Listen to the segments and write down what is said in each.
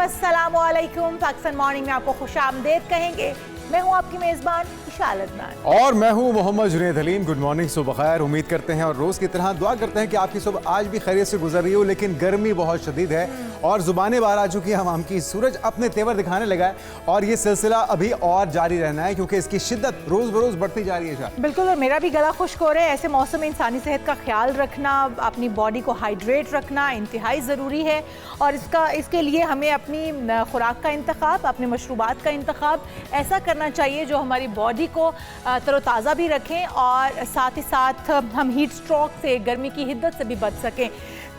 अस्सलामुअलैकुम। पाकिस्तान मॉर्निंग में आपको खुशामदीद कहेंगे। मैं हूं आपकी मेज़बान इशाल अदनान और मैं हूं मोहम्मद जुनैद हलीम। गुड मॉर्निंग, सुबह खैर। उम्मीद करते हैं और रोज़ की तरह दुआ करते हैं कि आपकी सुबह आज भी खैरियत से गुजर रही हो, लेकिन गर्मी बहुत शदीद है और ज़ुबानें बाहर आ चुकी है हवाम की। सूरज अपने तेवर दिखाने लगा है और ये सिलसिला अभी और जारी रहना है क्योंकि इसकी शिद्दत रोज़ बरोज़ बढ़ती जा रही है। बिल्कुल, और मेरा भी गला खुश्क हो रहा है। ऐसे मौसम में इंसानी सेहत का ख्याल रखना, अपनी बॉडी को हाइड्रेट रखना इंतहाई ज़रूरी है और इसके लिए हमें अपनी खुराक का इंतखाब, अपने मशरूबात का इंतखाब ऐसा करना चाहिए जो हमारी बॉडी को तरोताज़ा भी रखें और साथ ही साथ हम हीट स्ट्रोक से, गर्मी की हिद्दत से भी बच सकें।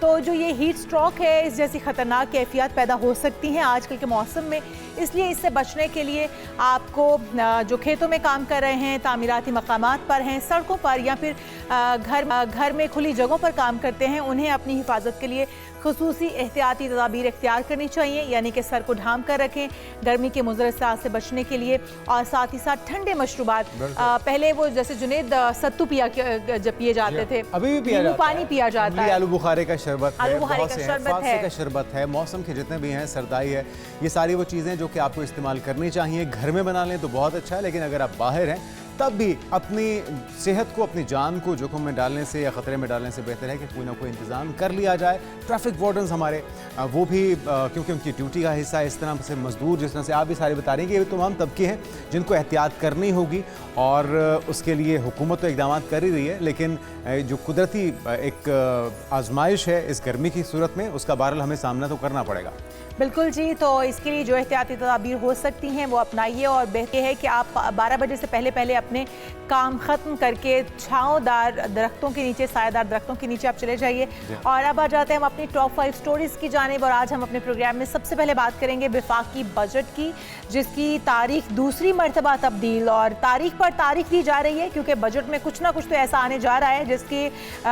तो जो ये हीट स्ट्रोक है, इस जैसी ख़तरनाक कैफियत पैदा हो सकती हैं आजकल के मौसम में। इसलिए इससे बचने के लिए आपको जो खेतों में काम कर रहे हैं, तामीराती मकामात पर हैं, सड़कों पर या फिर घर में खुली जगहों पर काम करते हैं, उन्हें अपनी हिफाजत के लिए खुसूसी एहतियाती तदाबीर इख्तियार करनी चाहिए। यानी कि सर को ढांप कर रखें गर्मी के मुज़र असरात से बचने के लिए, और साथ ही साथ ठंडे मशरूबात। पहले वो जैसे जुनैद सत्तू जब पिए जाते थे, अभी भी पिया जाता पानी पिया जाता है, आलू बुखारे का शरबत है, फासे का शरबत है, मौसम के जितने भी हैं, सरदाई है, ये सारी वो चीज़ें जो कि आपको इस्तेमाल करनी चाहिए। घर में बना लें तो बहुत अच्छा है, लेकिन अगर आप बाहर हैं तब भी अपनी सेहत को, अपनी जान को जोखिम में डालने से या ख़तरे में डालने से बेहतर है कि कोई ना कोई इंतज़ाम कर लिया जाए। ट्रैफिक वार्डन्स हमारे वो भी क्योंकि उनकी ड्यूटी का हिस्सा है, इस तरह से मज़दूर, जिस तरह से आप भी सारे बता रहे हैं कि ये तमाम तबके हैं जिनको एहतियात करनी होगी और उसके लिए हुकूमत तो इक़दाम कर ही रही है, लेकिन जो कुदरती एक आजमाइश है इस गर्मी की सूरत में, उसका बहरहाल हमें सामना तो करना पड़ेगा। बिल्कुल जी। तो इसके लिए जो एहतियाती तदाबीर हो सकती हैं वो अपनाइए, और बेहतर है कि आप 12 बजे से पहले अपने काम ख़त्म करके छाँवदार दरख्तों के नीचे, सायादार दरख्तों के नीचे आप चले जाइए। और अब आ जाते हैं हम अपनी टॉप 5 स्टोरीज़ की जानिब। और आज हम अपने प्रोग्राम में सबसे पहले बात करेंगे वफाकी बजट की, जिसकी तारीख दूसरी मरतबा तब्दील और तारीख पर तारीख दी जा रही है, क्योंकि बजट में कुछ ना कुछ तो ऐसा आने जा रहा है जिसके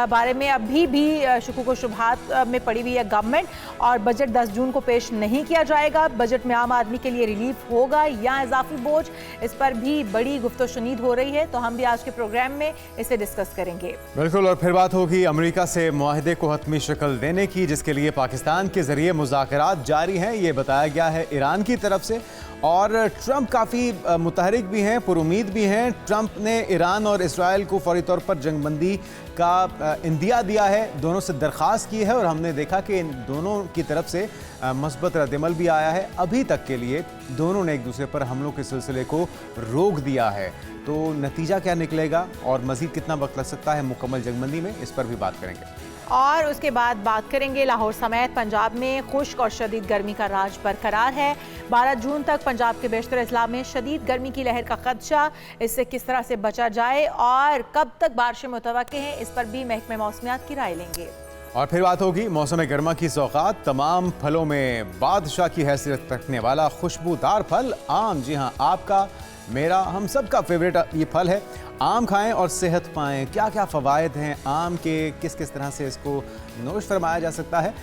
बारे में अभी भी शुकूक व शुबहात में पड़ी हुई है गवर्नमेंट। और बजट 10 जून को पेश नहीं किया जाएगा। बजट में आम आदमी के लिए रिलीफ होगा या इजाफी बोझ, इस पर भी बड़ी गुफ्तगू हो रही है। तो हम भी आज के प्रोग्राम में इसे डिस्कस करेंगे। बिल्कुल, और फिर बात होगी अमेरिका से मुआहदे को हतमी शक्ल देने की, जिसके लिए पाकिस्तान के जरिए मुज़ाकरात जारी हैं, ये बताया गया है ईरान की तरफ से। और ट्रंप काफ़ी मुतहरिक भी हैं, पुरुमीद भी हैं। ट्रंप ने ईरान और इसराइल को फौरी तौर पर जंगबंदी का इंदिया दिया है, दोनों से दरख्वास्त की है, और हमने देखा कि इन दोनों की तरफ से मस्बत रद्दमल भी आया है। अभी तक के लिए दोनों ने एक दूसरे पर हमलों के सिलसिले को रोक दिया है। तो नतीजा क्या निकलेगा और मज़ीद कितना वक्त लग सकता है मुकम्मल जंगबंदी में, इस पर भी बात करेंगे। और उसके बाद बात करेंगे लाहौर समेत पंजाब में खुश्क और शदीद गर्मी का राज बरकरार है। 12 जून तक पंजाब के बेशतर अजला में शदीद गर्मी की लहर का खदशा, इससे किस तरह से बचा जाए और कब तक बारिशें मुतवक्के हैं, इस पर भी महकमे मौसमियात की राय लेंगे। और फिर बात होगी मौसम गर्मा की सौगात, तमाम फलों में बादशाह की हैसियत रखने वाला खुशबूदार फल आम। जी हाँ, आपका, मेरा, हम सब का फेवरेट ये फल है। आम खाएं और सेहत पाएं। क्या क्या फ़वाइद हैं आम के, किस किस तरह से इसको नोश फरमाया जा सकता है,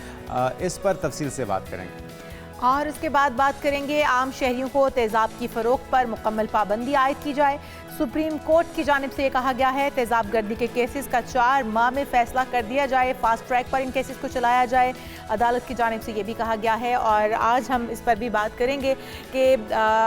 इस पर तफसील से बात करेंगे। और उसके बाद बात करेंगे आम शहरियों को तेज़ाब की फ़रोख्त पर मुकम्मल पाबंदी आयद की जाए। सुप्रीम कोर्ट की जानिब से ये कहा गया है तेज़ाब गर्दी के केसेस का 4 माह में फ़ैसला कर दिया जाए, फास्ट ट्रैक पर इन केसेस को चलाया जाए। अदालत की जानिब से ये भी कहा गया है। और आज हम इस पर भी बात करेंगे कि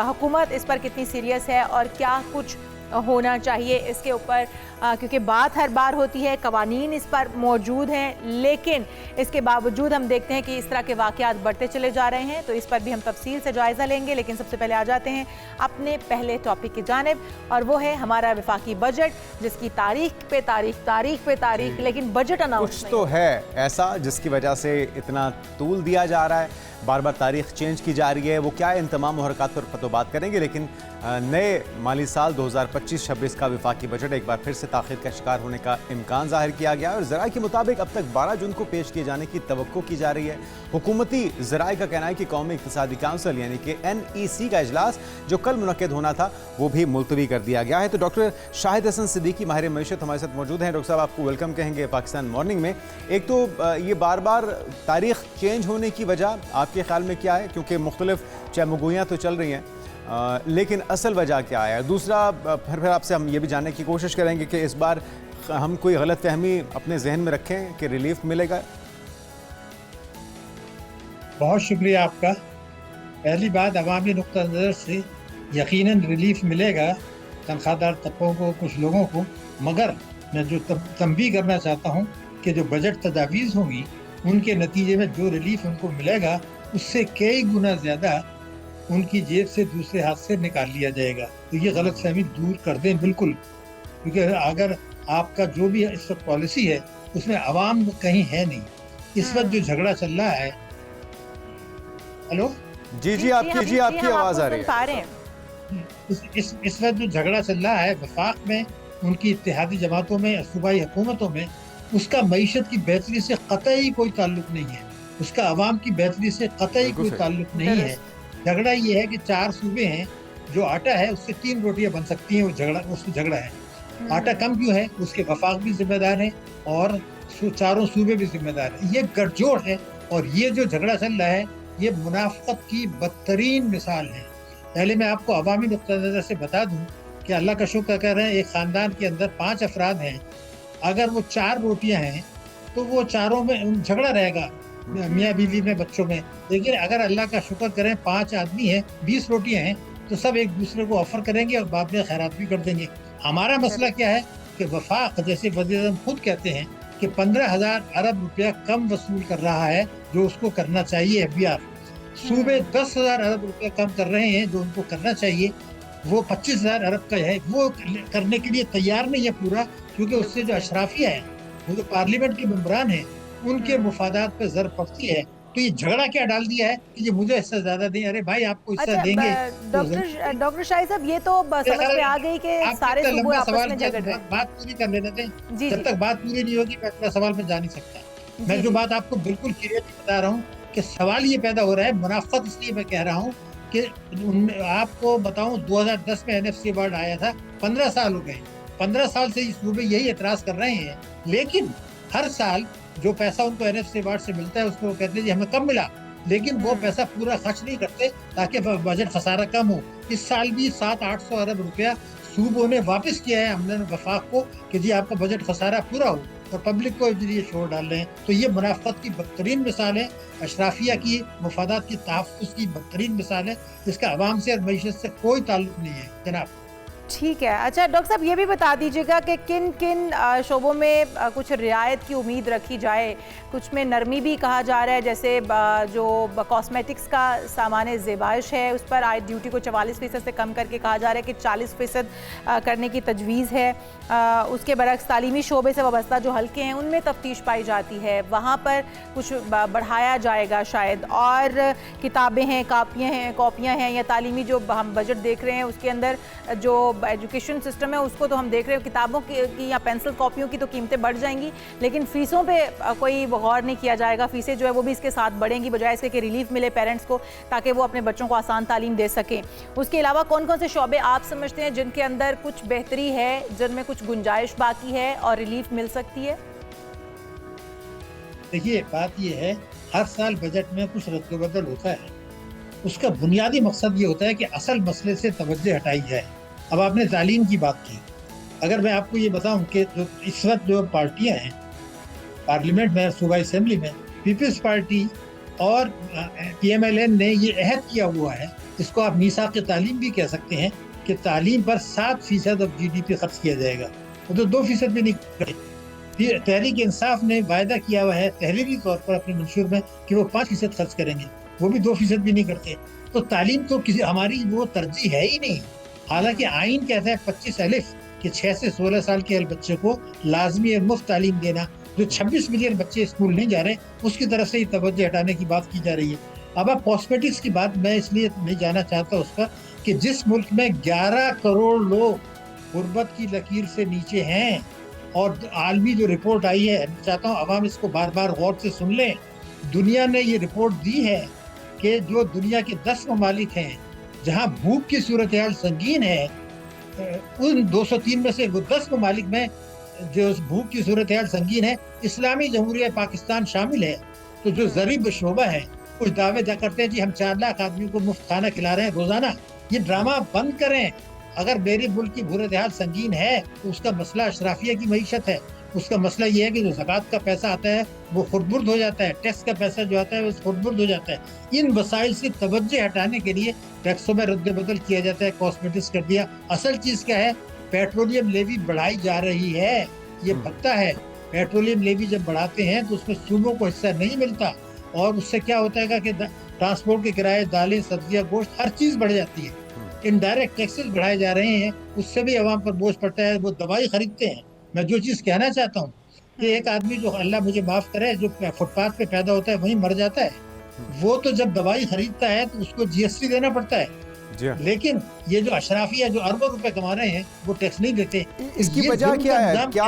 हुकूमत इस पर कितनी सीरियस है और क्या कुछ होना चाहिए इसके ऊपर, क्योंकि बात हर बार होती है, कवानीन इस पर मौजूद हैं, लेकिन इसके बावजूद हम देखते हैं कि इस तरह के वाक़यात बढ़ते चले जा रहे हैं। तो इस पर भी हम तफसील से जायज़ा लेंगे, लेकिन सबसे पहले आ जाते हैं अपने पहले टॉपिक की जानिब, और वो है हमारा वफाकी बजट, जिसकी तारीख पे तारीख, लेकिन बजट अनाउंस कुछ तो है ऐसा जिसकी वजह से इतना तूल दिया जा रहा है, बार बार तारीख चेंज की जा रही है। वो क्या है, इन तमाम मुहरक़ात पर तो बात करेंगे, लेकिन नए माली साल 2025-26 का वफाकी बजट एक बार फिर से ताख़ीर का शिकार होने का इम्कान ज़ाहिर किया गया है। और ज़राए के मुताबिक अब तक 12 जून को पेश किए जाने की तवक्को की जा रही है। हुकूमती ज़राए का कहना है कि कौमी इक़्तिसादी काउंसिल यानी कि NEC का इजलास जो कल मुनक्किद होना था वो भी मुलतवी कर दिया गया है। तो डॉक्टर शाहिद हसन सिद्दीकी माहिर मईशत हमारे साथ मौजूद हैं। डॉक्टर साहब, आपको वेलकम कहेंगे पाकिस्तान मॉर्निंग में। एक तो ये बार बार तारीख चेंज होने की वजह आपके ख्याल में क्या है, क्योंकि मुख्तलिफ चमगोइयाँ तो चल रही हैं, लेकिन असल वजह क्या है? दूसरा, फिर आपसे हम ये भी जानने की कोशिश करेंगे कि इस बार हम कोई गलत फहमी अपने जहन में रखें कि रिलीफ मिलेगा। बहुत शुक्रिया आपका। पहली बात, अवामी नुक्ता नज़र से यकीनन रिलीफ मिलेगा तनख्वाहदार तबकों को, कुछ लोगों को, मगर मैं जो तंबीह करना चाहता हूँ कि जो बजट तजावीज़ होंगी उनके नतीजे में जो रिलीफ उनको मिलेगा उससे कई गुना ज़्यादा उनकी जेब से दूसरे हाथ से निकाल लिया जाएगा। तो ये गलत फहमी दूर कर दें बिल्कुल, क्योंकि अगर आपका जो भी इस वक्त पॉलिसी है उसमें अवाम कहीं है नहीं। इस वक्त जो झगड़ा चल रहा है, हेलो जी आपकी आवाज आ रही है। इस वक्त जो झगड़ा चल रहा है वफाक में, उनकी इत्तेहादी जमातों में, सूबाई हुकूमतों में, उसका मईशत की बेहतरी से कतई कोई ताल्लुक नहीं है, उसका अवाम की बेहतरी से कतई कोई ताल्लुक नहीं है। झगड़ा ये है कि 4 सूबे हैं, जो आटा है उससे 3 रोटियां बन सकती हैं, उसको झगड़ा है। आटा कम क्यों है, उसके वफाक भी जिम्मेदार है और चारों सूबे भी जिम्मेदार है। ये गठजोड़ है और ये जो झगड़ा चल रहा है ये मुनाफकत की बदतरीन मिसाल है। पहले मैं आपको अवामी नुक्ता नज़र से बता दूं कि अल्लाह का शुक्र कर रहे हैं, एक ख़ानदान के अंदर 5 अफराद हैं, अगर वो 4 रोटियां हैं तो वो चारों में झगड़ा रहेगा, मियाँ बीवी में, बच्चों में। लेकिन अगर अल्लाह का शुक्र करें 5 आदमी हैं, 20 रोटियां हैं, तो सब एक दूसरे को ऑफर करेंगे और बाद में खैरात भी कर देंगे। हमारा मसला क्या है कि वफाक, जैसे वज़ीर-ए-आज़म खुद कहते हैं कि 15,000 अरब रुपया कम वसूल कर रहा है जो उसको करना चाहिए। FBR सूबे 10,000 अरब रुपया कम कर रहे हैं जो उनको करना चाहिए। वो 25,000 अरब का है, वो करने के लिए तैयार नहीं है पूरा, क्योंकि उससे जो अशराफिया है, वो जो पार्लियामेंट के मेंबरान हैं, उनके मुफादात पे ज़र पड़ती है। तो ये झगड़ा क्या डाल दिया है कि ये मुझे हिस्सा ज्यादा दें, अरे भाई आपको हिस्सा देंगे। डॉक्टर शाही साहब, ये तो समझ में आ गई कि सारे सूबे आपस में झगड़ रहे हैं। बात पूरी कर लेने दें, जब तक बात पूरी नहीं होगी मैं अपना सवाल में जा नहीं सकता। मैं जो बात आपको बिल्कुल क्लियरली बता रहा हूँ कि सवाल ये पैदा हो रहा है, मुनाफत इसलिए मैं कह रहा हूँ कि आपको बताऊं 2010 में NFC अवार्ड आया था, 15 साल हो गए, 15 साल से सूबे यही एतराज कर रहे हैं। लेकिन हर साल जो पैसा उनको NFC अवार्ड से मिलता है उसको वो कहते हैं जी हमें कम मिला, लेकिन वो पैसा पूरा खर्च नहीं करते ताकि बजट खसारा कम हो। इस साल भी 700-800 अरब रुपया सूबों ने वापस किया है हमने वफाक को कि जी आपका बजट खसारा पूरा हो, और पब्लिक को ये शोर डाल रहे हैं। तो ये मुनाफत की बदतरीन मिसाल है, अशराफिया की मुफादात की तहफ़्फ़ुज़ की बदतरीन मिसाल है, जिसका आवाम से और मईशत से कोई ताल्लुक नहीं है जनाब। ठीक है। अच्छा डॉक्टर साहब, ये भी बता दीजिएगा कि किन किन शोबों में कुछ रियायत की उम्मीद रखी जाए। कुछ में नरमी भी कहा जा रहा है, जैसे जो कॉस्मेटिक्स का सामान ज़ेबाइश है उस पर आयद ड्यूटी को 44% से कम करके कहा जा रहा है कि 40% करने की तजवीज़ है। उसके बरक्स तालीमी शोबे से वाबस्ता जो हल्के हैं उनमें तफ्तीश पाई जाती है, वहाँ पर कुछ बढ़ाया जाएगा शायद। और किताबें हैं, कॉपियाँ हैं, या तालीमी जो हम बजट देख रहे हैं उसके अंदर जो एजुकेशन सिस्टम है उसको तो हम देख रहे हैं, किताबों की या पेंसिल कॉपियों की तो कीमतें बढ़ जाएंगी, लेकिन फ़ीसों पे कोई गौर नहीं किया जाएगा। फ़ीसें जो है वो भी इसके साथ बढ़ेंगी, बजाय इसके कि रिलीफ मिले पेरेंट्स को ताकि वो अपने बच्चों को आसान तालीम दे सकें। उसके अलावा कौन कौन से शोबे आप समझते हैं जिनके अंदर कुछ बेहतरी है, जिनमें कुछ गुंजाइश बाकी है और रिलीफ मिल सकती है? देखिए बात ये है, हर साल बजट में कुछ रद्द-बदल होता है, उसका बुनियादी मकसद ये होता है कि असल मसले से तवज्जो हटाई जाए। अब आपने तालीम की बात की, अगर मैं आपको ये बताऊं कि जो इस वक्त जो पार्टियां हैं पार्लियामेंट में, सूबाई असेंबली में, पीपल्स पार्टी और PMLN ने ये अहद किया हुआ है, इसको आप मीसाक़ तालीम भी कह सकते हैं, कि तालीम पर 7% ऑफ GDP खर्च किया जाएगा। वो तो 2% भी नहीं करते। तहरीक इंसाफ ने वायदा किया हुआ है तहरीरी तौर पर अपने मंशूर में कि वो 5% खर्च करेंगे, वो भी 2% भी नहीं करते। तो तालीम तो किसी हमारी वो तरजीह है ही नहीं। हालांकि आइन कहता है 25 अलिफ कि 6 से 16 साल के बच्चे को लाजमी और मुफ्त तालीम देना। जो 26 मिलियन बच्चे स्कूल नहीं जा रहे, उसकी तरफ से ही तवज्जो हटाने की बात की जा रही है। अब आप कॉस्मेटिक्स की बात मैं इसलिए नहीं जाना चाहता उस पर कि जिस मुल्क में 11 करोड़ लोग गुर्बत की लकीर से नीचे हैं, और आलमी जो रिपोर्ट आई है, मैं चाहता हूँ अवाम इसको बार बार गौर से सुन लें। दुनिया ने ये रिपोर्ट दी है कि जो दुनिया के 10 ममालिक हैं जहाँ भूख की सूरत हाल संगीन है, उन 203 में से 10 ममालिक में जो भूख की सूरत हाल संगीन है, इस्लामी जमहूरिया पाकिस्तान शामिल है। तो जो ज़रीब शोबा है, कुछ दावे जा करते हैं जी हम 4 लाख आदमियों को मुफ्त खाना खिला रहे हैं रोजाना। ये ड्रामा बंद करें। अगर मेरे मुल्क की सूरत हाल संगीन है तो उसका मसला अशराफिया की मईशत है, उसका मसला ये है कि जो ज़कात का पैसा आता है वो खुर्दबुर्द हो जाता है, टैक्स का पैसा जो आता है वो खुर्दबुर्द हो जाता है। इन वसाइल से तवज्जो हटाने के लिए टैक्सों में रद्द-बदल किया जाता है, कॉस्मेटिक्स कर दिया। असल चीज़ क्या है, पेट्रोलियम लेवी बढ़ाई जा रही है, ये भत्ता है। पेट्रोलियम लेवी जब बढ़ाते हैं तो उसमें सूबों को हिस्सा नहीं मिलता और उससे क्या होता है कि ट्रांसपोर्ट के किराए, दालें, सब्जियां, गोश्त, हर चीज़ बढ़ जाती है। इनडायरेक्ट टैक्सेस बढ़ाए जा रहे हैं, उससे भी अवाम पर बोझ पड़ता है। वो दवाई खरीदते हैं। मैं जो चीज़ कहना चाहता हूँ कि एक आदमी जो, अल्लाह मुझे माफ़ करे, जो फुटपाथ पे पैदा होता है वहीं मर जाता है, वो तो जब दवाई खरीदता है तो उसको जीएसटी देना पड़ता है। लेकिन ये जो अशराफिया जो अरबों रुपए कमा रहे हैं वो टैक्स नहीं देते। इसकी वजह क्या है? क्या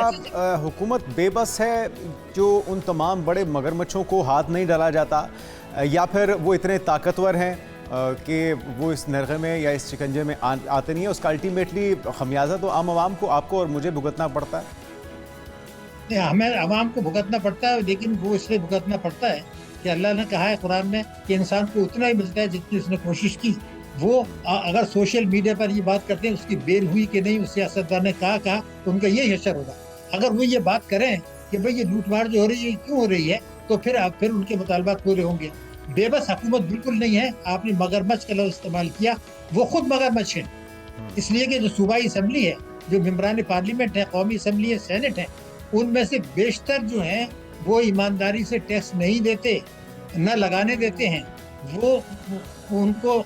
हुकूमत बेबस है जो उन तमाम बड़े मगरमच्छों को हाथ नहीं डाला जाता, या फिर वो इतने ताकतवर हैं कि वो इस नरगे में या इस शिकंजे में आते नहीं है? उसका अल्टीमेटली खमियाजा तो आम आवाम को, आपको और मुझे भुगतना पड़ता है। नहीं, हमें आवाम को भुगतना पड़ता है, लेकिन वो इसलिए भुगतना पड़ता है कि अल्लाह ने कहा है कुरान में कि इंसान को उतना ही मिलता है जितनी उसने कोशिश की। वो अगर सोशल मीडिया पर ये बात करते हैं उसकी बेल हुई कि नहीं, उस सियासतदान ने कहा तो उनका यही असर होगा। अगर वो ये बात करें कि भाई ये लूटमार जो हो रही है क्यों हो रही है, तो फिर उनके मुतालबात पूरे होंगे। बेबस हुकूमत बिल्कुल नहीं है। आपने मगरमच्छ का लफ्ज़ इस्तेमाल किया, वो खुद मगरमच्छ है। इसलिए कि जो सूबाई असम्बली है, जो मेंबरान पार्लियामेंट है, कौमी असम्बली है, सेनेट है, उनमें से बेशतर जो हैं वो ईमानदारी से टैक्स नहीं देते, न लगाने देते हैं। वो उनको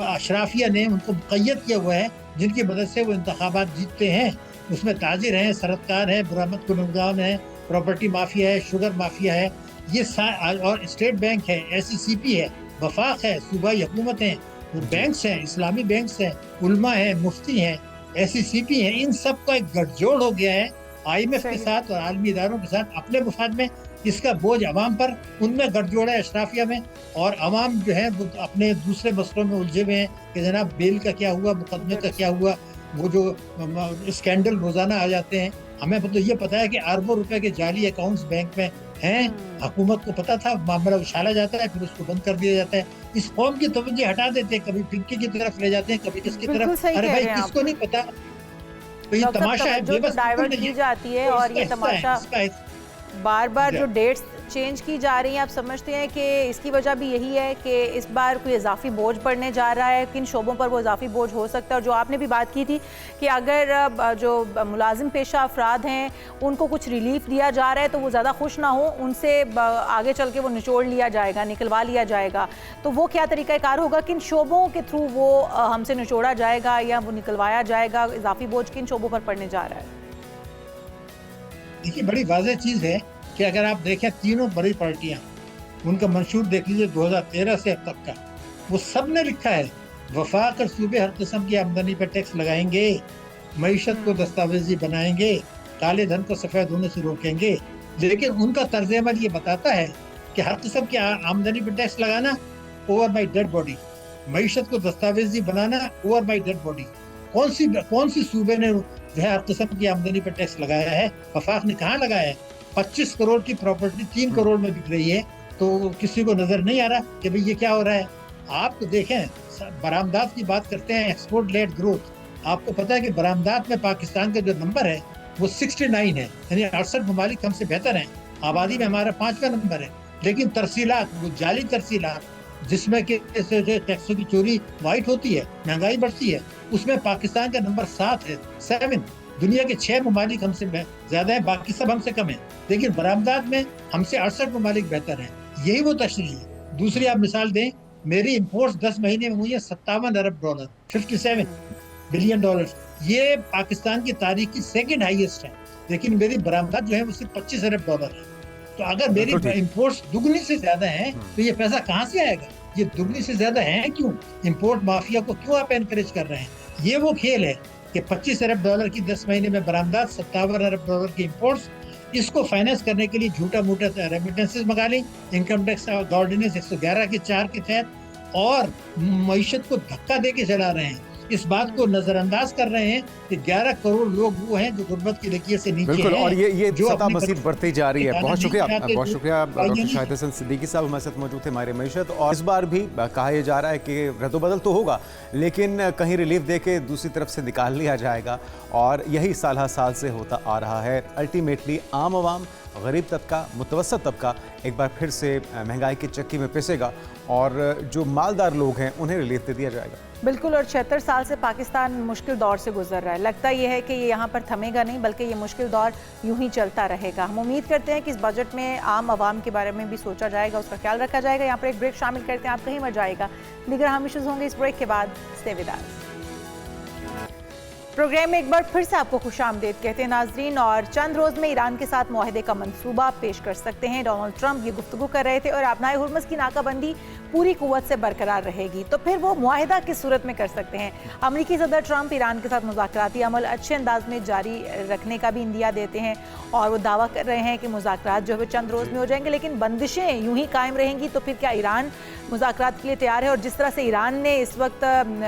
अशराफिया ने उनको मुक़य्यद किया हुआ है, जिनकी मदद से वो इंतखाबात जीतते हैं। उसमें ताजिर हैं, सरतकार हैं, बरामद कुनंदगान है, प्रॉपर्टी माफिया है, शुगर माफिया है, ये और स्टेट बैंक है, SCCP है, वफाक है, सूबाई हुकूमत है, बैंक्स हैं, इस्लामी बैंक्स हैं, उल्मा है, मुफ्ती हैं, SCCP है। इन सब का एक गठजोड़ हो गया है IMF के साथ और आलमी इदारों के साथ अपने मुफाद में। इसका बोझ अवाम पर, उनमें गठजोड़ है अशराफिया में, और अवाम जो है वो अपने दूसरे मसलों में उलझे हुए हैं कि जनाब बेल का क्या हुआ, मुकदमे का क्या हुआ। वो जो स्कैंडल रोजाना आ जाते हैं, हमें तो ये पता है कि अरबों रुपए के जाली अकाउंट्स बैंक में हैं। हुकूमत को पता था, मामला उछाला जाता है, फिर उसको बंद कर दिया जाता है। इस कौम की तवज्जो हटा देते हैं, कभी फिक्की की तरफ ले जाते हैं, कभी किसकी तरफ। अरे भाई किसको नहीं पता, तो ये तमाशा है, बेबस डाइवर्ट की जाती है। और ये तमाशा बार बार जो डेट्स चेंज की जा रही हैं, आप समझते हैं कि इसकी वजह भी यही है कि इस बार कोई इजाफी बोझ पड़ने जा रहा है, किन शोबों पर वो इजाफी बोझ हो सकता है। और जो आपने भी बात की थी कि अगर जो मुलाजिम पेशा अफराद हैं उनको कुछ रिलीफ दिया जा रहा है तो वो ज़्यादा खुश ना हो, उनसे आगे चल के वो निचोड़ लिया जाएगा, निकलवा लिया जाएगा। तो वो क्या तरीक़ाकार होगा, किन शोबों के थ्रू वो हमसे निचोड़ा जाएगा या वो निकलवाया जाएगा? इजाफी बोझ किन शोबों पर पड़ने जा रहा है? देखिए, बड़ी वाज़ेह चीज़ है कि अगर आप देखें तीनों बड़ी पार्टियां, उनका मंशूर देख लीजिए 2013 से अब तक का, वो सब ने लिखा है वफाक और सूबे हर किस्म की आमदनी पर टैक्स लगाएंगे, मईशत को दस्तावेजी बनाएंगे, काले धन को सफ़ेद होने से रोकेंगे। लेकिन उनका तर्ज अमल ये बताता है कि हर किस्म की आमदनी पर टैक्स लगाना ओवर माई डेड बॉडी, मईशत को दस्तावेजी बनाना ओवर माई डेड बॉडी। कौन सी सूबे ने जो है हर किस्म की आमदनी पर टैक्स लगाया है? वफाक ने कहाँ लगाया है? 25 करोड़ की प्रॉपर्टी 3 करोड़ में बिक रही है, तो किसी को नजर नहीं आ रहा कि भाई ये क्या हो रहा है। आप तो देखें, बरामदात की बात करते हैं, एक्सपोर्ट लेड ग्रोथ। आपको पता है कि बरामदात में पाकिस्तान का जो नंबर है वो 69 है, यानी 68 ममालिक हमसे बेहतर हैं। आबादी में हमारा 5वां नंबर है, लेकिन तरसीलात, वो जाली तरसीलात जिसमें कि टैक्सों की चोरी वाइट होती है, महंगाई बढ़ती है, उसमें पाकिस्तान का नंबर 7 है, 7। दुनिया के 6 ममालिक हमसे ज्यादा है, बाकी सब हमसे कम है, लेकिन बरामदात में हमसे 68 ममालिक बेहतर हैं। यही वो तशरीह है। दूसरी आप मिसाल दें, मेरी इंपोर्ट्स 10 महीने में हुई है $57 अरब, 57 बिलियन डॉलर। ये पाकिस्तान की तारीख की सेकंड हाईएस्ट है, लेकिन मेरी बरामदात जो है वो सिर्फ $25 अरब है। तो अगर मेरी इंपोर्ट्स दुगनी से ज्यादा हैं तो ये पैसा कहाँ से आएगा? ये दुगनी से ज्यादा है क्यों? इंपोर्ट माफिया को क्यों आप एनकरेज कर रहे हैं? ये वो खेल है कि $25 अरब की 10 महीने में बरामदात, $57 अरब की इंपोर्ट्स, इसको फाइनेंस करने के लिए झूठा मूठा रेमिटेंसेस मंगा ली, इनकम टैक्स ऑर्डिनेंस 111 के 4 के तहत, और मईशत को धक्का दे के चला रहे हैं। इस बात को नजरअंदाज कर रहे हैं कि 11 करोड़ लोग वो हैं जो गुर्बत की लकीर से नीचे बिल्कुल हैं, और ये जो सतह अपने मज़ीद बढ़ती जा रही है। बहुत शुक्रिया डॉक्टर नहीं शाहिद हसन सिद्दीकी साहब हमारे साथ मौजूद थे हमारे मईशत। और इस बार भी कहा यह जा रहा है कि रद्दोबदल तो होगा लेकिन कहीं रिलीफ दे के दूसरी तरफ से निकाल लिया जाएगा और यही साल साल से होता आ रहा है। अल्टीमेटली आम आवाम, गरीब तबका, मुतवसत तबका एक बार फिर से महंगाई की चक्की में पिसेगा और जो मालदार लोग हैं उन्हें रिलीफ दे दिया जाएगा। बिल्कुल। और 76 साल से पाकिस्तान मुश्किल दौर से गुजर रहा है। लगता यह है कि ये यहाँ पर थमेगा नहीं बल्कि ये मुश्किल दौर यूं ही चलता रहेगा। हम उम्मीद करते हैं कि इस बजट में आम आवाम के बारे में भी सोचा जाएगा, उसका ख्याल रखा जाएगा। यहाँ पर एक ब्रेक शामिल करते हैं, आप कहीं मर जाएगा। दीगर हम इश्यूज होंगे इस ब्रेक के बाद। Stay with us. प्रोग्राम में एक बार फिर से आपको खुशामदीद कहते हैं नाजरीन। और चंद रोज़ में ईरान के साथ मुआहदे का मंसूबा पेश कर सकते हैं। डोनाल्ड ट्रंप ये गुफ्तगू कर रहे थे और अपनाए हुर्मुज़ की नाकाबंदी पूरी कुव्वत से बरकरार रहेगी तो फिर वो मुआहदा किस सूरत में कर सकते हैं। अमरीकी सदर ट्रंप ईरान के साथ मुज़ाकराती अमल अच्छे अंदाज में जारी रखने का भी इंदिया देते हैं और वो दावा कर रहे हैं कि मुज़ाकरात जो है चंद रोज़ में हो जाएंगे लेकिन बंदिशें यूं ही कायम रहेंगी। तो फिर क्या ईरान मुज़ाकरात के लिए तैयार है? और जिस तरह से ईरान ने इस वक्त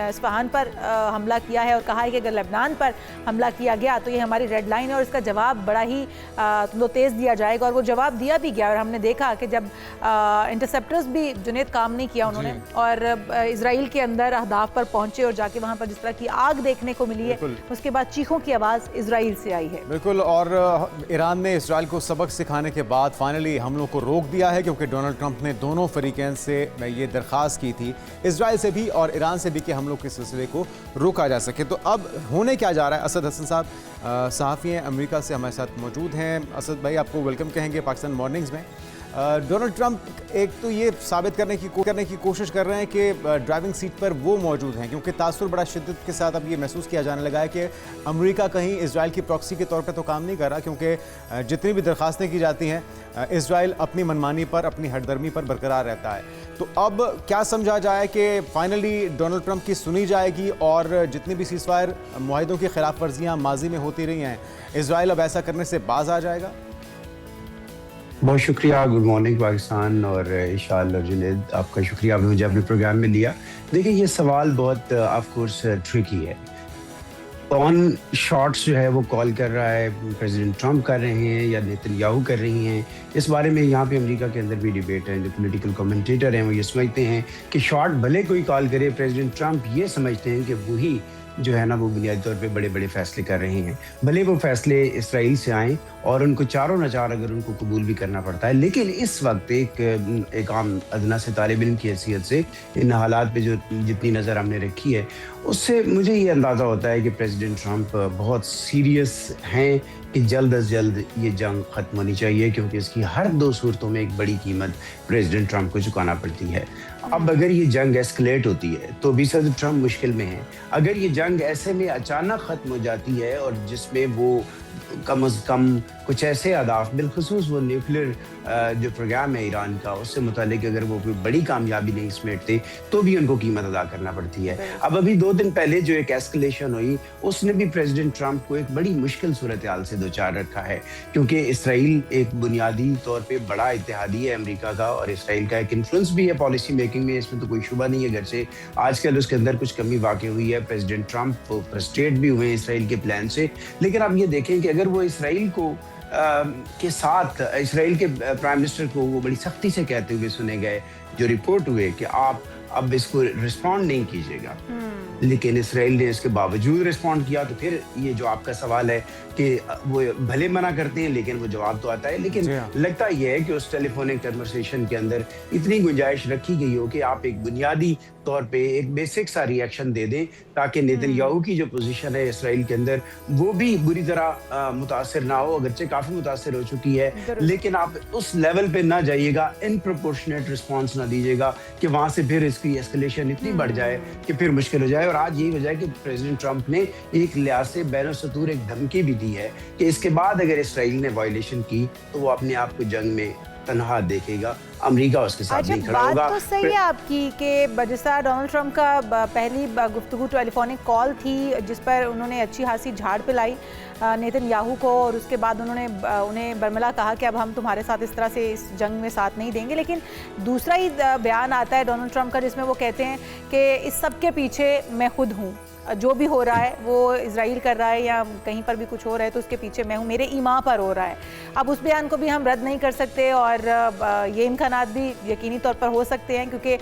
इस्फहान पर हमला किया है और कहा है कि अगर लेबनान पर हमला किया गया तो ये हमारी रेड लाइन है और इसका जवाब बड़ा ही तेज़ दिया जाएगा और वो जवाब दिया भी गया। और हमने देखा कि जब इंटरसेप्टर्स भी जुनेद काम नहीं किया उन्होंने और इजराइल के अंदर अहदाफ पर पहुंचे और जाके वहाँ पर जिस तरह की आग देखने को मिली है उसके बाद चीखों की आवाज़ इजराइल से आई है। बिल्कुल। और ईरान ने इसराइल को सबक सिखाने के बाद फाइनली हमलों को रोक दिया है क्योंकि डोनाल्ड ट्रंप ने दोनों फरीकैन से ये दरख्वास्त की थी, इजराइल से भी और ईरान से भी, कि हमलों के सिलसिले को रोका जा सके। तो अब होने क्या जा रहा है? असद हसन साहब सहाफ़ी हैं, अमेरिका से हमारे साथ मौजूद हैं। असद भाई, आपको वेलकम कहेंगे पाकिस्तान मॉर्निंग्स में। डोनाल्ड ट्रंप एक तो ये साबित करने की कोशिश कर रहे हैं कि ड्राइविंग सीट पर वो मौजूद हैं क्योंकि तासुर बड़ा शिद्दत के साथ अब ये महसूस किया जाने लगा है कि अमेरिका कहीं इजराइल की प्रॉक्सी के तौर पर तो काम नहीं कर रहा क्योंकि जितनी भी दरख्वास्तें की जाती हैं इजराइल अपनी मनमानी पर, अपनी हटदर्मी पर बरकरार रहता है। तो अब क्या समझा जाए कि फाइनली डोनाल्ड ट्रंप की सुनी जाएगी और जितनी भी सीज़फायर मुआहिदों की खिलाफ वर्जियाँ माजी में होती रही हैं इजराइल अब ऐसा करने से बाज आ जाएगा? बहुत शुक्रिया। गुड मॉर्निंग पाकिस्तान और इशाल और जुनेद, आपका शुक्रिया आपने मुझे अपने प्रोग्राम में लिया। देखिए, ये सवाल बहुत ऑफ कोर्स ट्रिकी है। कौन शॉट्स जो है वो कॉल कर रहा है, प्रेसिडेंट ट्रंप कर रहे हैं या नेतन्याहू कर रही हैं? इस बारे में यहाँ पे अमेरिका के अंदर भी डिबेट है। जो पॉलिटिकल कमेंटेटर हैं वो ये समझते हैं कि शॉट भले कोई कॉल करे, प्रेसिडेंट ट्रंप ये समझते हैं कि वही जो है ना वो बुनियादी तौर पे बड़े बड़े फैसले कर रहे हैं, भले वो फैसले इसराइल से आएँ और उनको चारों नचार अगर उनको कबूल भी करना पड़ता है। लेकिन इस वक्त एक आम अदना से तालिब इल्म की हैसियत से इन हालात पे जो जितनी नज़र हमने रखी है उससे मुझे ये अंदाज़ा होता है कि प्रेसिडेंट ट्रंप बहुत सीरियस हैं कि जल्द अज जल्द ये जंग ख़त्म होनी चाहिए क्योंकि इसकी हर दो सूरतों में एक बड़ी कीमत प्रेसिडेंट ट्रंप को चुकाना पड़ती है। अब अगर ये जंग एस्केलेट होती है तो भी सदर ट्रंप मुश्किल में है। अगर ये जंग ऐसे में अचानक ख़त्म हो जाती है और जिसमें वो कम अज़ कम कुछ ऐसे अहदाफ, बिलखुसूस वो न्यूक्लियर जो प्रोग्राम है ईरान का, उससे मुतालिक अगर वो कोई बड़ी कामयाबी नहीं समेटते तो भी उनको कीमत अदा करना पड़ती है। अब अभी 2 दिन पहले जो एक एस्केलेशन हुई उसने भी प्रेसिडेंट ट्रंप को एक बड़ी मुश्किल सूरत हाल से दो चार रखा है क्योंकि इसराइल एक बुनियादी तौर पर बड़ा इत्तेहादी है अमेरिका का और इसराइल का एक इन्फ्लुएंस भी है पॉलिसी मेकिंग में, इसमें तो कोई शुबा नहीं है। अगर से आजकल उसके अंदर कुछ कमी वाक़ई हुई है, प्रेसिडेंट ट्रंप फ्रस्ट्रेट भी हुए हैं इसराइल के प्लान से। लेकिन आप ये देखें कि अगर वो इसराइल को के साथ इसराइल के प्राइम मिनिस्टर को वो बड़ी सख्ती से कहते हुए सुने गए जो रिपोर्ट हुए कि आप अब इसको रिस्पॉन्ड नहीं कीजिएगा, लेकिन इसराइल ने इसके बावजूद रिस्पॉन्ड किया। तो फिर ये जो आपका सवाल है कि वो भले मना करते हैं लेकिन वो जवाब तो आता है। लेकिन लगता यह है कि उस टेलीफोनिक कन्वर्सेशन के अंदर इतनी गुंजाइश रखी गई हो कि आप एक बुनियादी तौर पे एक बेसिक सा रिएक्शन दे दें ताकि नेतन्याहू की जो पोजीशन है इसराइल के अंदर वो भी बुरी तरह मुतासर ना हो। अगरचे काफ़ी मुतासर हो चुकी है लेकिन आप उस लेवल पे ना जाइएगा, इन प्रोपोर्शनेट रिस्पॉन्स ना दीजिएगा कि वहाँ से फिर इसकी एस्केलेशन इतनी बढ़ जाए कि फिर मुश्किल हो जाए। और आज यही वजह है कि प्रेसिडेंट ट्रंप ने एक लिहाज से बैन-ओ-सतूर एक धमकी भी दी है कि इसके बाद अगर इसराइल ने वायलेशन की तो वो अपने आप को जंग में तनहा देखेगा अमेरिका उसके साथ नहीं खड़ा होगा। बात तो सही है आपकी कि जिस तरह डोनाल्ड ट्रंप का पहली गुफ्तगू टेलीफोनिक कॉल थी जिस पर उन्होंने अच्छी खासी झाड़ पिलाई नेतन्याहू को, और उसके बाद उन्होंने उन्हें बरमला कहा कि अब हम तुम्हारे साथ इस तरह से इस जंग में साथ नहीं देंगे। लेकिन दूसरा ही बयान आता है डोनाल्ड ट्रंप का जिसमें वो कहते हैं कि इस सब के पीछे मैं खुद हूँ, जो भी हो रहा है वो इजराइल कर रहा है या कहीं पर भी कुछ हो रहा है तो उसके पीछे मैं हूँ, मेरे ईमा पर हो रहा है। अब उस बयान को भी हम रद्द नहीं कर सकते और ये इम्कानात भी यकीनी तौर पर हो सकते हैं क्योंकि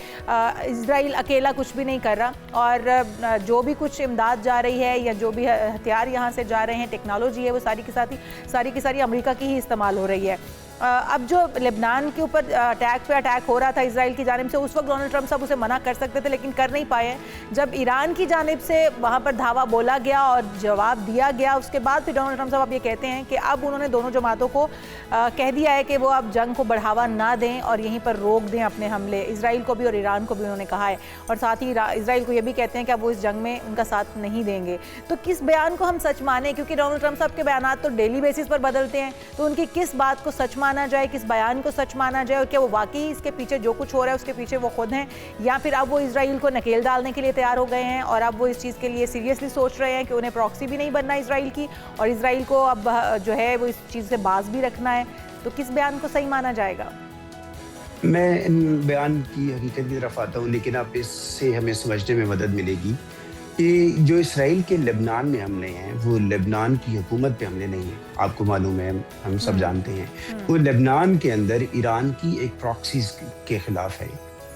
इजराइल अकेला कुछ भी नहीं कर रहा, और जो भी कुछ इमदाद जा रही है या जो भी हथियार यहाँ से जा रहे हैं, टेक्नोलॉजी है, वो सारी की सारी अमेरिका की ही इस्तेमाल हो रही है। अब जो लेबनान के ऊपर अटैक हो रहा था इजराइल की जानिब से, उस वक्त डोनाल्ड ट्रंप साहब उसे मना कर सकते थे लेकिन कर नहीं पाए। जब ईरान की जानिब से वहाँ पर धावा बोला गया और जवाब दिया गया, उसके बाद फिर डोनाल्ड ट्रंप साहब अब ये कहते हैं कि अब उन्होंने दोनों जमातों को कह दिया है कि वो अब जंग को बढ़ावा ना दें और यहीं पर रोक दें अपने हमले। इजराइल को भी और ईरान को भी उन्होंने कहा है, और साथ ही इजराइल को ये भी कहते हैं कि अब वो इस जंग में उनका साथ नहीं देंगे। तो किस बयान को हम सच माने, क्योंकि डोनाल्ड ट्रंप साहब के बयान तो डेली बेसिस पर बदलते हैं, तो उनकी किस बात को सच माना जाए, किस बयान को सच माना जाए, और क्या वो वाकई इसके पीछे जो कुछ हो रहा है उसके पीछे वो खुद हैं, या फिर अब वो इजराइल को नकेल डालने के लिए तैयार हो गए हैं और अब वो इस चीज़ के लिए सीरियसली सोच रहे हैं कि उन्हें प्रॉक्सी भी नहीं बनना इजराइल की और इजराइल को अब जो है वो इस चीज़ से बाज भी रखना है। तो किस बयान को सही माना जाएगा? मैं इन बयान की हकीकत की तरफ आता हूँ, लेकिन अब इससे हमें समझने में मदद मिलेगी कि जो इसराइल के लेबनान में हमले हैं वो लेबनान की हुकूमत पे हमले नहीं है। आपको मालूम है, हम सब जानते हैं, वो लेबनान के अंदर ईरान की एक प्रॉक्सीज के खिलाफ है,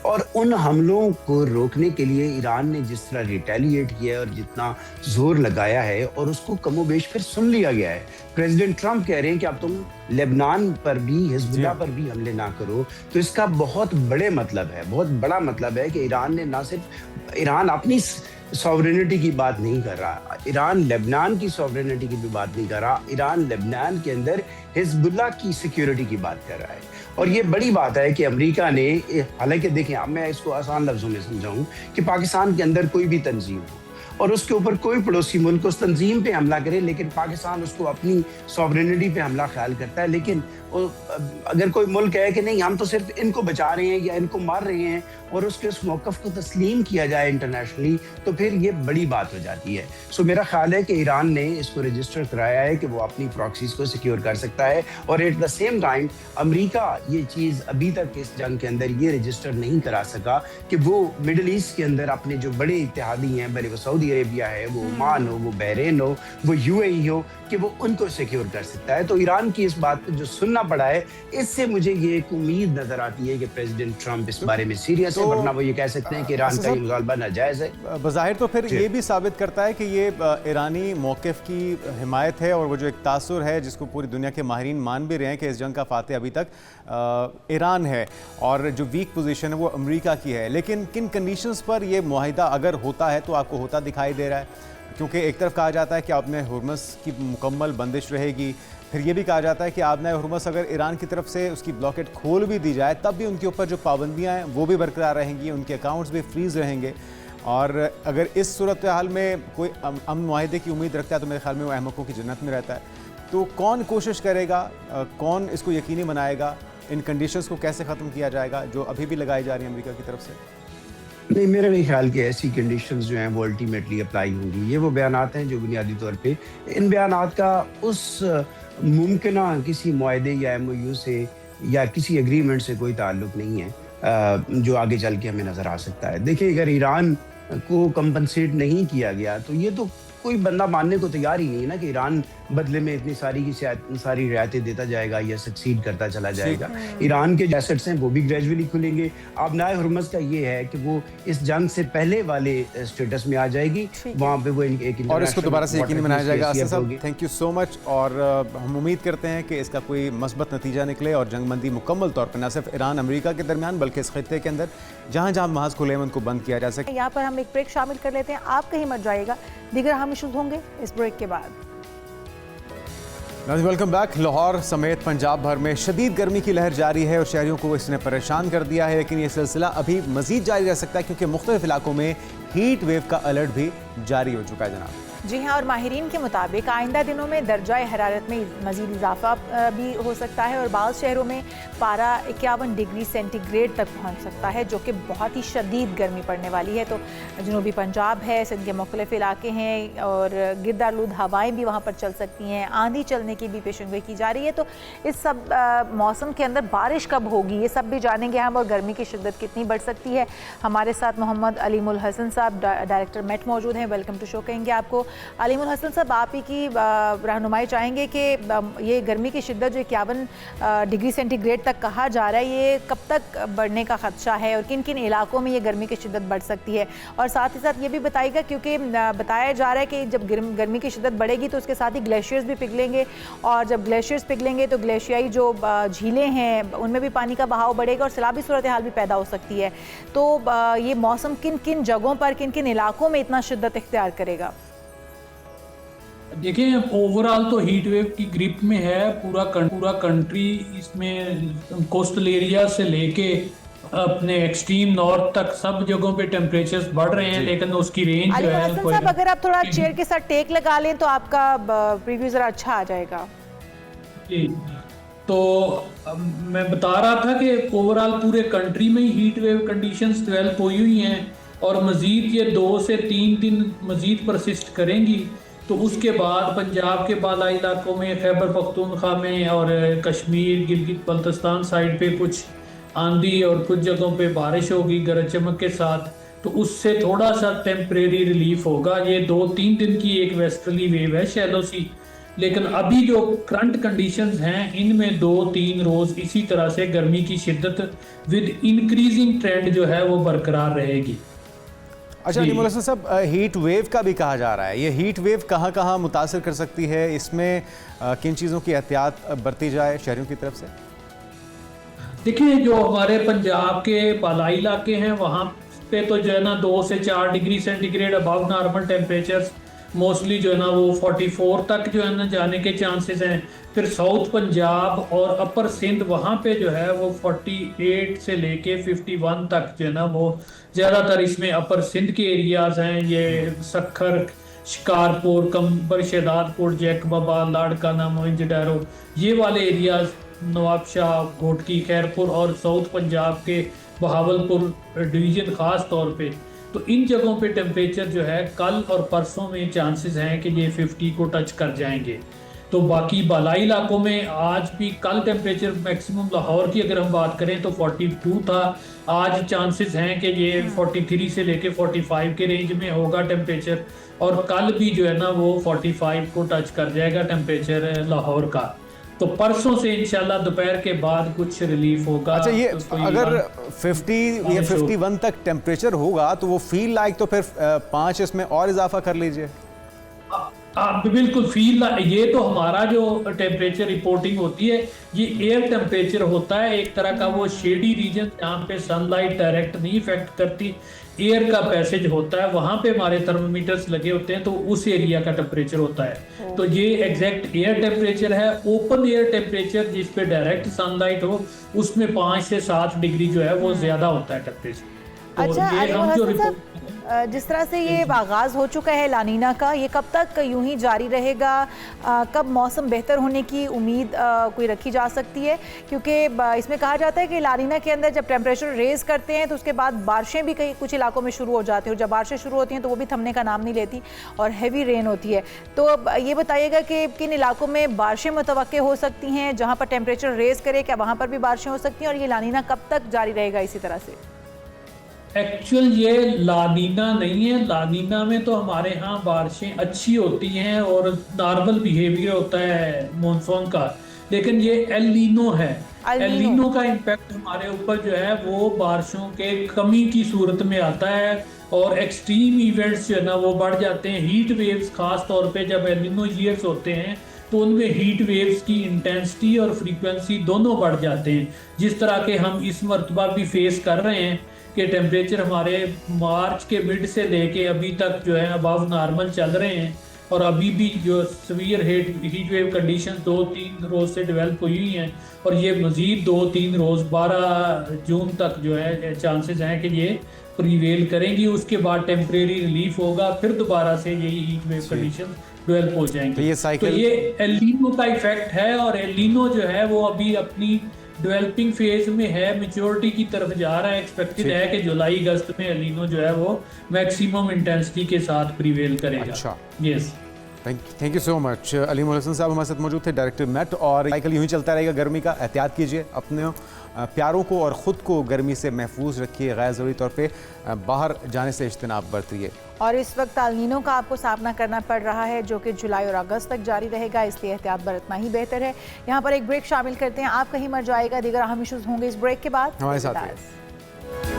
और उन हमलों को रोकने के लिए ईरान ने जिस तरह रिटेलिएट किया और जितना जोर लगाया है, और उसको कमोबेश फिर सुन लिया गया है। प्रेसिडेंट ट्रंप कह रहे हैं कि अब तुम लेबनान पर भी, हिजबुल्लाह पर भी हमले ना करो, तो इसका बहुत बड़े मतलब है, बहुत बड़ा मतलब है कि ईरान ने ना सिर्फ, ईरान अपनी सॉवरेनिटी की बात नहीं कर रहा, ईरान लेबनान की सॉवरेनिटी की भी बात नहीं कर रहा, ईरान लेबनान के अंदर हिजबुल्लाह की सिक्योरिटी की बात कर रहा है। और ये बड़ी बात है कि अमेरिका ने, हालांकि देखें, अब मैं इसको आसान लफ्जों में समझाऊं कि पाकिस्तान के अंदर कोई भी तंजीम हो और उसके ऊपर कोई पड़ोसी मुल्क उस तंजीम पे हमला करे, लेकिन पाकिस्तान उसको अपनी सॉवरेनिटी पे हमला ख्याल करता है, लेकिन अगर कोई मुल्क है कि नहीं हम तो सिर्फ इनको बचा रहे हैं या इनको मार रहे हैं और उसके उस मौक़िफ़ को तस्लीम किया जाए इंटरनेशनली, तो फिर ये बड़ी बात हो जाती है। सो मेरा ख्याल है कि ईरान ने इसको रजिस्टर कराया है कि वो अपनी प्रॉक्सीज को सिक्योर कर सकता है, और at the same time America ये चीज़ अभी तक इस जंग के अंदर ये रजिस्टर नहीं करा सका कि वो मिडल ईस्ट के अंदर अपने जो बड़े इत्तेहादी हैं, भले वो सऊदी अरेबिया है, वो ओमान हो, वो बहरीन हो, वो यूएई हो, कि वो उनको सिक्योर कर सकता है। तो ईरान की इस बात को जो सुनना पड़ा है, इससे मुझे ये एक उम्मीद नजर आती है कि प्रेसिडेंट ट्रंप इस बारे में सीरियस है, वरना वो ये कह सकते हैं कि ईरान का ये मुतालबा नाजायज है। बज़ाहिर तो फिर ये भी साबित करता है कि ये ईरानी मौक़िफ़ की हिमायत है, और वो जो एक तासुर है जिसको पूरी दुनिया के माहिरीन मान भी रहे हैं कि इस जंग का फातह अभी तक ईरान है, और जो वीक पोजीशन है वो अमेरिका की है। लेकिन किन कंडीशंस पर ये मुआहिदा अगर होता है तो आपको होता दिखाई दे रहा है? क्योंकि एक तरफ कहा जाता है कि आबना हुर्मुज़ की मुकम्मल बंदिश रहेगी, फिर ये भी कहा जाता है कि आबना हुर्मुज़ अगर ईरान की तरफ से उसकी ब्लॉकेट खोल भी दी जाए तब भी उनके ऊपर जो पाबंदियां हैं वो भी बरकरार रहेंगी, उनके अकाउंट्स भी फ्रीज रहेंगे। और अगर इस सूरत हाल में कोई अमन मुआहिदे की उम्मीद रखता है तो मेरे ख्याल में वो अहमकों की जन्नत में रहता है। तो कौन कोशिश करेगा, कौन इसको यकीनी बनाएगा, इन कंडीशंस को कैसे ख़त्म किया जाएगा जो अभी भी लगाई जा रही है अमेरिका की तरफ से? नहीं, मेरे नहीं ख्याल कि ऐसी कंडीशंस जो हैं वो अल्टीमेटली अप्लाई होंगी। ये वो बयानात हैं जो बुनियादी तौर पे, इन बयानात का उस मुमकिना किसी मुआहदे या MOU से या किसी एग्रीमेंट से कोई ताल्लुक नहीं है जो आगे चल के हमें नज़र आ सकता है। देखिए, अगर ईरान को कंपनसेट नहीं किया गया तो ये तो कोई बंदा मानने को तैयार ही नहीं है ना कि ईरान बदले में इतनी सारी रियायतें देता जाएगा या सक्सीड करता चला जाएगा। ईरान के जो एसेट्स हैं वो भी ग्रेजुअली खुलेंगे। आबनाए हुर्मुज़ का ये है कि वो इस जंग से पहले वाले स्टेटस में आ जाएगी, वहाँ पे वो एक और इसको दोबारा से यकीनी बनाया जाएगा। असद साहब, थैंक यू सो मच, और हम उम्मीद करते हैं कि इसका कोई मस्बत नतीजा निकले और जंगबंदी मुकम्मल तौर पर न सिर्फ ईरान अमेरिका के दरमियान बल्कि इस खित्ते के अंदर जहाँ जहाँ महाज खुले हैं उनको बंद किया जा सके। यहाँ पर हम एक ब्रेक शामिल कर लेते हैं, आप कहीं मत जाइएगा, दीगर हम इश्यूज होंगे इस ब्रेक के बाद। Welcome back. लाहौर समेत पंजाब भर में शदीद गर्मी की लहर जारी है और शहरियों को इसने परेशान कर दिया है, लेकिन ये सिलसिला अभी मजीद जारी रह सकता है क्योंकि मुख्तलिफ इलाकों में हीट वेव का अलर्ट भी जारी हो चुका है जनाब। जी हाँ, और माहिरीन के मुताबिक आइंदा दिनों में दर्जा हरारत में मज़ीद इजाफा भी हो सकता है और बाज़ शहरों में पारा 51 डिग्री सेंटीग्रेड तक पहुँच सकता है, जो कि बहुत ही शदीद गर्मी पड़ने वाली है। तो जनूबी पंजाब है, सिंध के मुख्तलिफ इलाके हैं और गिरदालूद हवाएँ भी वहाँ पर चल सकती हैं, आंधी चलने की भी पेशेंगोई की जा रही है। तो इस सब मौसम के अंदर बारिश कब होगी, ये सब भी जानेंगे हम, और गर्मी की शिद्दत कितनी बढ़ सकती है। हमारे साथ मोहम्मद अलीमुल हसन साहब, डायरेक्टर मेट, मौजूद हैं। वेलकम टू शो कहेंगे आपको। अलीमुल हसन साहब, आप ही की रहनुमाई चाहेंगे कि ये गर्मी की शिद्दत जो 51 डिग्री सेंटीग्रेड तक कहा जा रहा है, ये कब तक बढ़ने का खदशा है और किन किन इलाकों में ये गर्मी की शिद्दत बढ़ सकती है, और साथ ही साथ ये भी बताइएगा क्योंकि बताया जा रहा है कि जब गर्मी की शिद्दत बढ़ेगी तो उसके साथ ही ग्लेशियर्स भी पिघलेंगे, और जब ग्लेशियर्स पिघलेंगे तो ग्लेशियाई जो झीलें हैं उनमें भी पानी का बहाव बढ़ेगा और सैलाबी सूरत हाल भी पैदा हो सकती है। तो ये मौसम किन किन जगहों पर, किन किन इलाकों में इतना शिद्दत इख्तियार करेगा? देखिए, ओवरऑल तो हीट वेव की ग्रिप में है पूरा कंट्री। इसमें कोस्टल एरिया से लेके अपने एक्सट्रीम नॉर्थ तक सब जगहों पे टेम्परेचर्स बढ़ रहे हैं, लेकिन उसकी रेंज जो है हसन साहब, अगर आप थोड़ा चेयर के साथ टेक लगा लें तो आपका प्रीव्यू जरा अच्छा आ जाएगा। जी, तो मैं बता रहा था कि ओवरऑल पूरे कंट्री में ही हीट वेव कंडीशंस डेवलप हुई हैं और मजीद ये 2 से 3 दिन मजीद परसिस्ट करेंगी। तो उसके बाद पंजाब के बालाई इलाकों में, खैबर पख्तूनख्वा में और कश्मीर, गिलगित बल्तिस्तान साइड पे कुछ आंधी और कुछ जगहों पे बारिश होगी गरज चमक के साथ, तो उससे थोड़ा सा टेम्परेरी रिलीफ होगा। ये 2-3 दिन की एक वेस्टर्ली वेव है, शैलो सी, लेकिन अभी जो करंट कंडीशंस हैं इनमें 2-3 रोज़ इसी तरह से गर्मी की शिद्दत विद इंक्रीजिंग ट्रेंड जो है वो बरकरार रहेगी। अच्छा अलीमुल हसन साहब, हीट वेव का भी कहा जा रहा है, ये हीट वेव कहाँ कहाँ मुतासर कर सकती है, इसमें किन चीज़ों की एहतियात बरती जाए शहरियों की तरफ से? देखिए, जो हमारे पंजाब के बालाई इलाके हैं वहाँ पे तो जो है ना 2 से 4 degree centigrade above normal temperatures mostly जो है ना वो 44 तक जो है ना जाने के चांसेस हैं। फिर साउथ पंजाब और अपर सिंध वहाँ पे जो है वो 48 से लेके 51 तक जो है ना वो ज़्यादातर इसमें अपर सिंध के एरियाज़ हैं। ये सखर, शिकारपुर, कंबर, शहदादपुर, जैकबाबा, लाड़काना, मोइंजडैरो, ये वाले एरियाज़, नवाबशाह, घोटकी, खैरपुर और साउथ पंजाब के बहावलपुर डिवीज़न ख़ास तौर पे, तो इन जगहों पे टेम्परेचर जो है कल और परसों में चांसेस हैं कि ये 50 को टच कर जाएंगे। तो बाकी बालाई इलाकों में आज भी, कल टेम्परेचर मैक्सिमम लाहौर की अगर हम बात करें तो 42 था, आज चांसेस हैं कि ये 43 से लेके 45 के रेंज में होगा टेम्परेचर, और कल भी जो है ना वो 45 को टच कर जाएगा टेम्परेचर लाहौर का। तो परसों से इंशाल्लाह दोपहर के बाद कुछ रिलीफ होगा। अच्छा, ये तो अगर 50 या 51 तक टेम्परेचर होगा तो वो फील लाइक, तो फिर 5 इसमें और इजाफा कर लीजिए। बिल्कुल फील, ये तो हमारा जो टेम्परेचर रिपोर्टिंग होती है ये एयर टेम्परेचर होता है, एक तरह का वो शेडी रीजन जहाँ पे सनलाइट डायरेक्ट नहीं इफेक्ट करती, एयर का पैसेज होता है, वहाँ पे हमारे थर्मोमीटर्स लगे होते हैं, तो उस एरिया का टेम्परेचर होता है। तो ये एग्जैक्ट एयर टेम्परेचर है। ओपन एयर टेम्परेचर जिस पे डायरेक्ट सनलाइट हो उसमें 5 से 7 डिग्री जो है वो ज्यादा होता है टेम्परेचर। अच्छा, जिस तरह से ये आगाज़ हो चुका है लानीना का, ये कब तक यूं ही जारी रहेगा? कब मौसम बेहतर होने की उम्मीद कोई रखी जा सकती है? क्योंकि इसमें कहा जाता है कि लानीना के अंदर जब टेम्परेचर रेज़ करते हैं तो उसके बाद बारिशें भी कई कुछ इलाकों में शुरू हो जाती हैं, और जब बारिशें शुरू होती हैं तो वो भी थमने का नाम नहीं लेती और हैवी रेन होती है। तो ये बताइएगा कि किन इलाकों में बारिशें मुतवक्के हो सकती हैं जहाँ पर टेम्परेचर रेज़ करे, क्या वहाँ पर भी बारिशें हो सकती हैं, और ये लानीना कब तक जारी रहेगा इसी तरह से? एक्चुअल ये लानीना नहीं है, लानीना में तो हमारे यहाँ बारिशें अच्छी होती हैं और नॉर्मल बिहेवियर होता है मॉनसून का, लेकिन ये एल नीनो है। एल नीनो का इम्पैक्ट हमारे ऊपर जो है वो बारिशों के कमी की सूरत में आता है और एक्सट्रीम इवेंट्स जो है ना वो बढ़ जाते हैं। हीट वेव्स खास तौर पे जब एल नीनो ईयर्स होते हैं तो उनमें हीट वेव्स की इंटेंसिटी और फ्रीक्वेंसी दोनों बढ़ जाते हैं, जिस तरह के हम इस मरतबा भी फेस कर रहे हैं कि टेम्परेचर हमारे मार्च के मिड से लेके अभी तक जो है अबव नॉर्मल चल रहे हैं, और अभी भी जो सीवियर हीट वेव कंडीशन 2-3 रोज़ से डेवलप हुई हैं, और ये मज़ीद 2-3 रोज़ 12 जून तक जो है चांसेस हैं कि ये प्रीवेल करेंगी, उसके बाद टेम्परेरी रिलीफ होगा, फिर दोबारा से यही हीट वेव कंडीशन डेवलप हो जाएंगी। तो ये साइकिल, तो ये एल नीनो का इफेक्ट है, और एल नीनो जो है वो अभी अपनी डेवलपिंग फेज में है, मेच्योरिटी की तरफ जा रहा है। एक्सपेक्टेड है कि जुलाई अगस्त में एल नीनो जो है वो मैक्सिमम इंटेंसिटी के साथ प्रीवेल करेगा। अच्छा, yes, thank you so much. Aleem Hasan साहब हमारे साथ मौजूद थे, डायरेक्टर मेट। और साइकिल यूँ ही चलता रहेगा गर्मी का, एहतियात कीजिए, अपने प्यारों को और ख़ुद को गर्मी से महफूज रखिए, गैर ज़रूरी तौर पे बाहर जाने से इज्तनाब बरतिए। और इस वक्त एल नीनो का आपको सामना करना पड़ रहा है, जो कि जुलाई और अगस्त तक जारी रहेगा, इसलिए एहतियात बरतना ही बेहतर है। यहाँ पर एक ब्रेक शामिल करते हैं, आप कहीं मर जाएगा, दीगर अहम इशूज़ होंगे इस ब्रेक के बाद हमारे साथ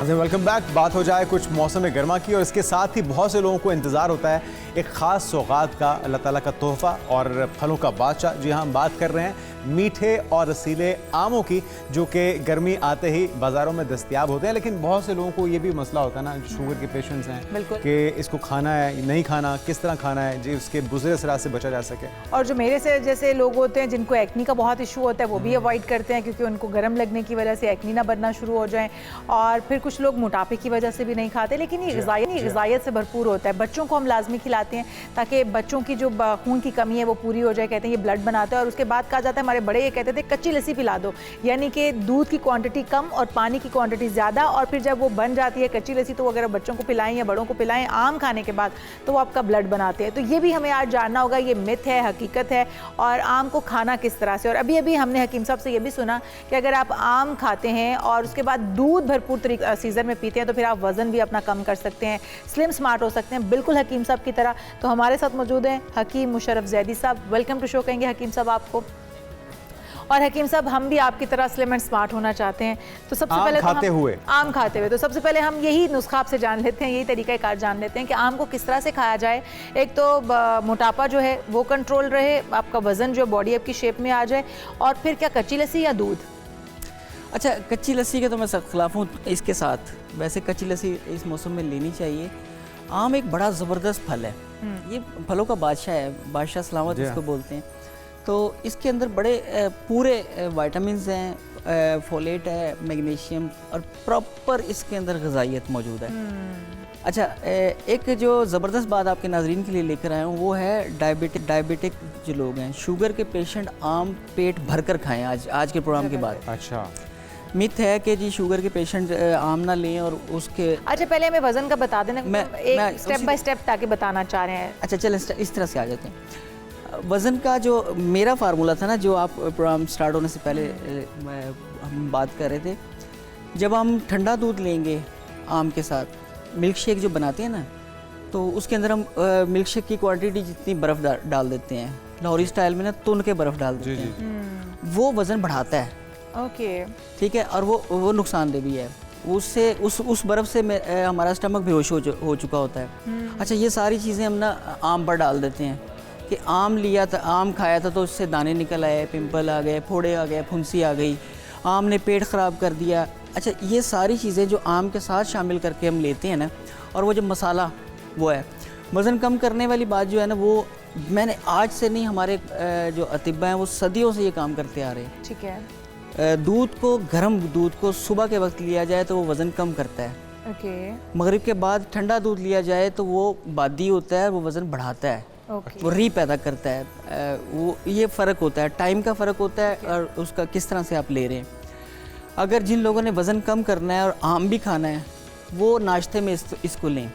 वेलकम बैक। बात हो जाए कुछ मौसम गर्मा की, और इसके साथ ही बहुत से लोगों को इंतज़ार होता है एक ख़ास सौगात का, अल्लाह ताला का तोहफ़ा और फलों का बादशाह। जी हाँ, हम बात कर रहे हैं मीठे और रसीले आमों की, जो कि गर्मी आते ही बाज़ारों में दस्तयाब होते हैं। लेकिन बहुत से लोगों को ये भी मसला होता है ना, जो शुगर के पेशेंट्स हैं, कि इसको खाना है नहीं खाना, किस तरह खाना है जी, उसके बुज़रे असरात से बचा जा सके। और जो मेरे से जैसे लोग होते हैं जिनको एक्नी का बहुत इशू होता है, वो भी अवॉइड करते हैं, क्योंकि उनको गर्म लगने की वजह से एक्नी ना बनना शुरू हो जाए। और फिर कुछ लोग मोटापे की वजह से भी नहीं खाते। लेकिन ये ग़िज़ायत से भरपूर होता है। बच्चों को हम लाजमी खिलाते हैं, ताकि बच्चों की जो खून की कमी है वो पूरी हो जाए। कहते हैं ये ब्लड बनाता है। और उसके बाद कहा जाता है, हमारे बड़े ये कहते थे कच्ची लस्सी पिला दो, यानी कि दूध की क्वांटिटी कम और पानी की क्वांटिटी ज़्यादा, और फिर जब वो बन जाती है कच्ची लस्सी, तो अगर बच्चों को पिलाएं या बड़ों को पिलाएं आम खाने के बाद, तो वो आपका ब्लड बनाते हैं। तो ये भी हमें आज जानना होगा, ये मिथ है, हकीकत है, और आम को खाना किस तरह से। और अभी अभी हमने हकीम साहब से ये भी सुना कि अगर आप आम खाते हैं और उसके बाद दूध भरपूर तरीके सीज़न में पीते हैं, तो फिर आप वज़न भी अपना कम कर सकते हैं, स्लिम स्मार्ट हो सकते हैं, बिल्कुल हकीम साहब की तरह। तो हमारे साथ मौजूद हैं हकीम मुशर्रफ ज़ैदी साहब। वेलकम टू शो कहेंगे हकीम साहब आपको। और हकीम साहब, हम भी आपकी तरह स्लिम एंड स्मार्ट होना चाहते हैं, तो सबसे पहले आम खाते हुए तो सबसे पहले हम यही नुस्खा आपसे जान लेते हैं, यही तरीक़ाकार जान लेते हैं कि आम को किस तरह से खाया जाए। एक तो मोटापा जो है वो कंट्रोल रहे, आपका वज़न जो बॉडी आपकी शेप में आ जाए, और फिर क्या कच्ची लस्सी या दूध? अच्छा, कच्ची लस्सी के तो मैं सख्त खिलाफ हूँ। इसके साथ वैसे कच्ची लस्सी इस मौसम में लेनी चाहिए। आम एक बड़ा ज़बरदस्त फल है, ये फलों का बादशाह है, बादशाह सलामत इसको बोलते हैं। तो इसके अंदर बड़े पूरे विटामिन्स हैं, फोलेट है, मैग्नीशियम, और प्रॉपर इसके अंदर ग़िज़ाइयत मौजूद है। अच्छा, एक जो ज़बरदस्त बात आपके नाज़रीन के लिए लेकर आया हूँ, वो है डायबिटिक जो लोग हैं, शुगर के पेशेंट आम पेट भर कर खाएँ आज के प्रोग्राम के बाद। अच्छा, मिथ है कि जी शुगर के पेशेंट आम ना लें और उसके। अच्छा, पहले हमें वज़न का बता देना, मैं स्टेप बाय स्टेप ताकि बताना चाह रहे हैं। अच्छा, चलें इस तरह से आ जाते हैं। वज़न का जो मेरा फार्मूला था ना, जो आप प्रोग्राम स्टार्ट होने से पहले हम बात कर रहे थे, जब हम ठंडा दूध लेंगे आम के साथ, मिल्क शेक जो बनाते हैं ना, तो उसके अंदर हम मिल्क शेक की क्वांटिटी जितनी बर्फ़ डाल देते हैं, लाहौरी स्टाइल में ना तुन के बर्फ़ डाल देते हैं, वो वज़न बढ़ाता है। ओके, ठीक है, और वो नुकसानदेह भी है। उससे उस बर्फ़ से हमारा स्टमक बेहोश हो चुका होता है। अच्छा, ये सारी चीज़ें हम ना आम पर डाल देते हैं कि आम लिया था, आम खाया था, तो उससे दाने निकल आए, पिंपल आ गए, फोड़े आ गए, फुंसी आ गई, आम ने पेट ख़राब कर दिया। अच्छा, ये सारी चीज़ें जो आम के साथ शामिल करके हम लेते हैं ना, और वो जो मसाला वो है, वज़न कम करने वाली बात जो है ना, वो मैंने आज से नहीं, हमारे जो अतिब्बा हैं वो सदियों से ये काम करते आ रहे हैं। ठीक है। दूध को, गर्म दूध को सुबह के वक्त लिया जाए तो वो वज़न कम करता है। ओके। मगरिब के बाद ठंडा दूध लिया जाए तो वो बादी होता है, वो वज़न बढ़ाता है। ओके। वो री पैदा करता है। वो ये फ़र्क होता है, टाइम का फ़र्क होता है, और उसका किस तरह से आप ले रहे हैं। अगर जिन लोगों ने वज़न कम करना है और आम भी खाना है, वो नाश्ते में इसको लें,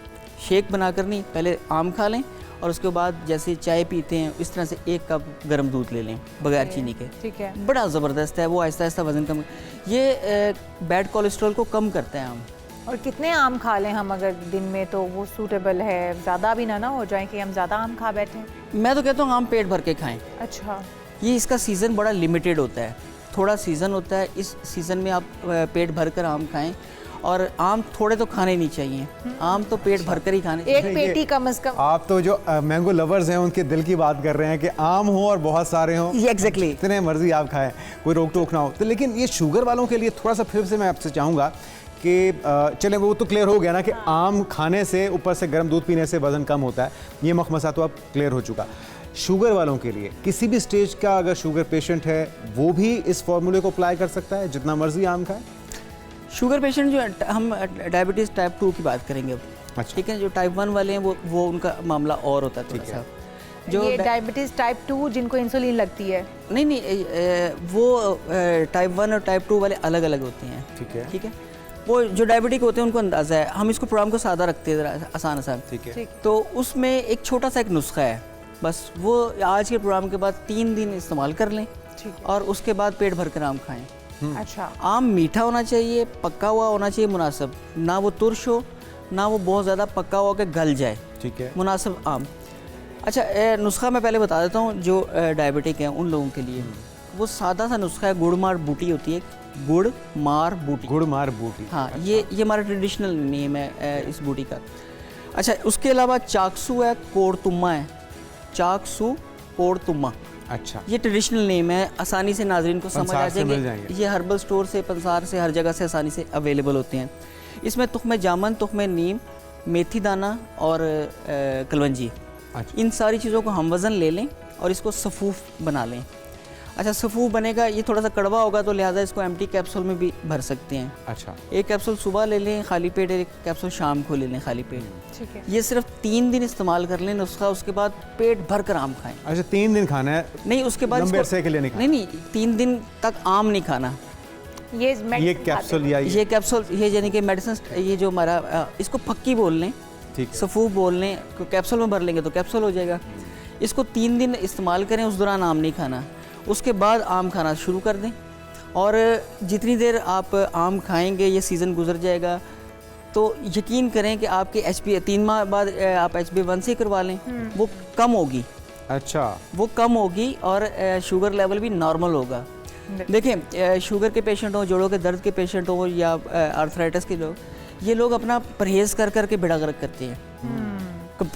शेक बनाकर नहीं, पहले आम खा लें, और उसके बाद जैसे चाय पीते हैं इस तरह से 1 कप गर्म दूध ले लें बगैर चीनी के। ठीक है। बड़ा ज़बरदस्त है, वो आहिस्ता आहिस्ता वज़न कम, ये बैड कोलेस्ट्रॉल को कम करता है आम। और कितने आम खा लें हम अगर दिन में, तो वो सूटेबल है? ज़्यादा भी ना हो जाए कि हम ज़्यादा आम खा बैठें। मैं तो कहता हूँ आम पेट भर के खाएँ। अच्छा। ये इसका सीज़न बड़ा लिमिटेड होता है, थोड़ा सीज़न होता है, इस सीज़न में आप पेट भर कर आम खाएँ। और आम थोड़े तो खाने नहीं चाहिए, आम तो पेट भरकर ही खाने चाहिए। एक पेटी कम से कम। आप तो जो मैंगो लवर्स हैं उनके दिल की बात कर रहे हैं कि आम हो और बहुत सारे हों। एग्जैक्टली, जितने मर्जी आप खाएं, कोई रोक टोक ना हो। तो लेकिन ये शुगर वालों के लिए थोड़ा सा फिर से मैं आपसे चाहूँगा कि चलें, वो तो क्लियर हो गया ना कि आम खाने से, ऊपर से गर्म दूध पीने से वज़न कम होता है, ये मखमसा तो अब क्लियर हो चुका। शुगर वालों के लिए किसी भी स्टेज का अगर शुगर पेशेंट है, वो भी इस फॉर्मूले को अप्लाई कर सकता है, जितना मर्जी आम खाए? शुगर पेशेंट जो हम डायबिटीज़ टाइप 2 की बात करेंगे अब, अच्छा। ठीक है। जो टाइप 1 वाले हैं वो उनका मामला और होता है थोड़ा सा। जो ये डायबिटीज़ टाइप 2 जिनको इंसुलिन लगती है, नहीं वो टाइप 1 और टाइप 2 वाले अलग अलग होते हैं, ठीक है। वो जो डायबिटिक होते हैं उनको अंदाज़ा है। हम इसको प्रोग्राम को सादा रखते हैं, ज़रा आसान आसान, ठीक है। ठीक। तो उसमें एक छोटा सा एक नुस्खा है, बस वो आज के प्रोग्राम के बाद 3 दिन इस्तेमाल कर लें, ठीक है। और उसके बाद पेट भर कर आम खाएं। अच्छा, आम मीठा होना चाहिए, पका हुआ होना चाहिए, मुनासिब, ना वो तुर्श हो ना वो बहुत ज़्यादा पका हुआ के गल जाए, ठीक है। मुनासिब आम। अच्छा, नुस्खा मैं पहले बता देता हूँ जो डायबिटिक हैं उन लोगों के लिए। वो सादा सा नुस्खा है, गुड़ मार बूटी होती है, गुड़ मार बूटी। गुड़ मार बूटी, हाँ, ये हमारा ट्रेडिशनल नेम है इस बूटी का। अच्छा, उसके अलावा चाकसू है, कोड़तुम्मा है, चाकसू कोड़तुम्मा, अच्छा। ये ट्रेडिशनल नेम है, आसानी से नाजरीन को समझ आ पंसार से मिल जाएंगे। जाएंगे। ये हर्बल स्टोर से, पंसार से, हर जगह से आसानी से अवेलेबल होते हैं। इसमें तुख्मे जामन, तुख्मे नीम, मेथी दाना और कलवंजी, अच्छा। इन सारी चीज़ों को हम वज़न ले लें और इसको सफ़ूफ बना लें। अच्छा, सफ़ूफ बनेगा, ये थोड़ा सा कड़वा होगा तो लिहाजा इसको एम्प्टी कैप्सूल में भी भर सकते हैं। अच्छा। एक कैप्सूल सुबह ले लें खाली पेट, एक कैप्सूल शाम को ले लें खाली पेट। ठीक है। ये सिर्फ 3 दिन इस्तेमाल कर लें नुस्खा, उसके बाद पेट भर कर आम खाएं। अच्छा, 3 दिन खाना है, नहीं, उसके बाद लंबे अरसे के लिए नहीं खाना। नहीं, 3 दिन तक आम नहीं खाना। ये कैप्सूल या ये कैप्सूल, ये यानी कि मेडिसिन, ये जो हमारा इसको पक्की बोल लें, ठीक है। सफ़ूफ बोल लें, कैप्सूल में भर लेंगे तो कैप्सूल हो जाएगा। इसको 3 दिन इस्तेमाल करें, उस दौरान आम नहीं खाना, उसके बाद आम खाना शुरू कर दें। और जितनी देर आप आम खाएंगे ये सीज़न गुजर जाएगा, तो यकीन करें कि आपकी HP 3 माह बाद आप HbA1c करवा लें, वो कम होगी। अच्छा, वो कम होगी और शुगर लेवल भी नॉर्मल होगा। देखिए, शुगर के पेशेंट हो, जोड़ों के दर्द के पेशेंट हो, या आर्थराइटिस के लोग, ये लोग अपना परहेज़ कर करके बेड़ा गर्क करते हैं।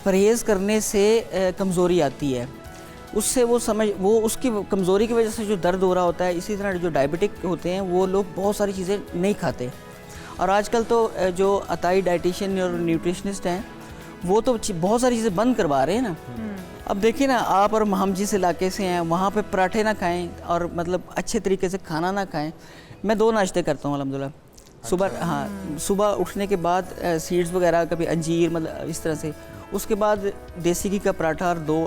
परहेज़ करने से कमज़ोरी आती है, उससे वो उसकी कमज़ोरी की वजह से जो दर्द हो रहा होता है। इसी तरह जो डायबिटिक होते हैं वो लोग बहुत सारी चीज़ें नहीं खाते, और आजकल तो जो अताई डाइटिशियन और न्यूट्रिशनिस्ट हैं वो तो बहुत सारी चीज़ें बंद करवा रहे हैं ना। अब देखिए ना, आप और हम जिस इलाके से हैं वहाँ पे पराठे ना खाएं और मतलब अच्छे तरीके से खाना ना खाएं। मैं 2 नाश्ते करता हूँ अल्हम्दुलिल्लाह। सुबह, हाँ, सुबह उठने के बाद सीड्स वगैरह, कभी अंजीर, मतलब इस तरह से। उसके बाद देसी घी का पराठा और 2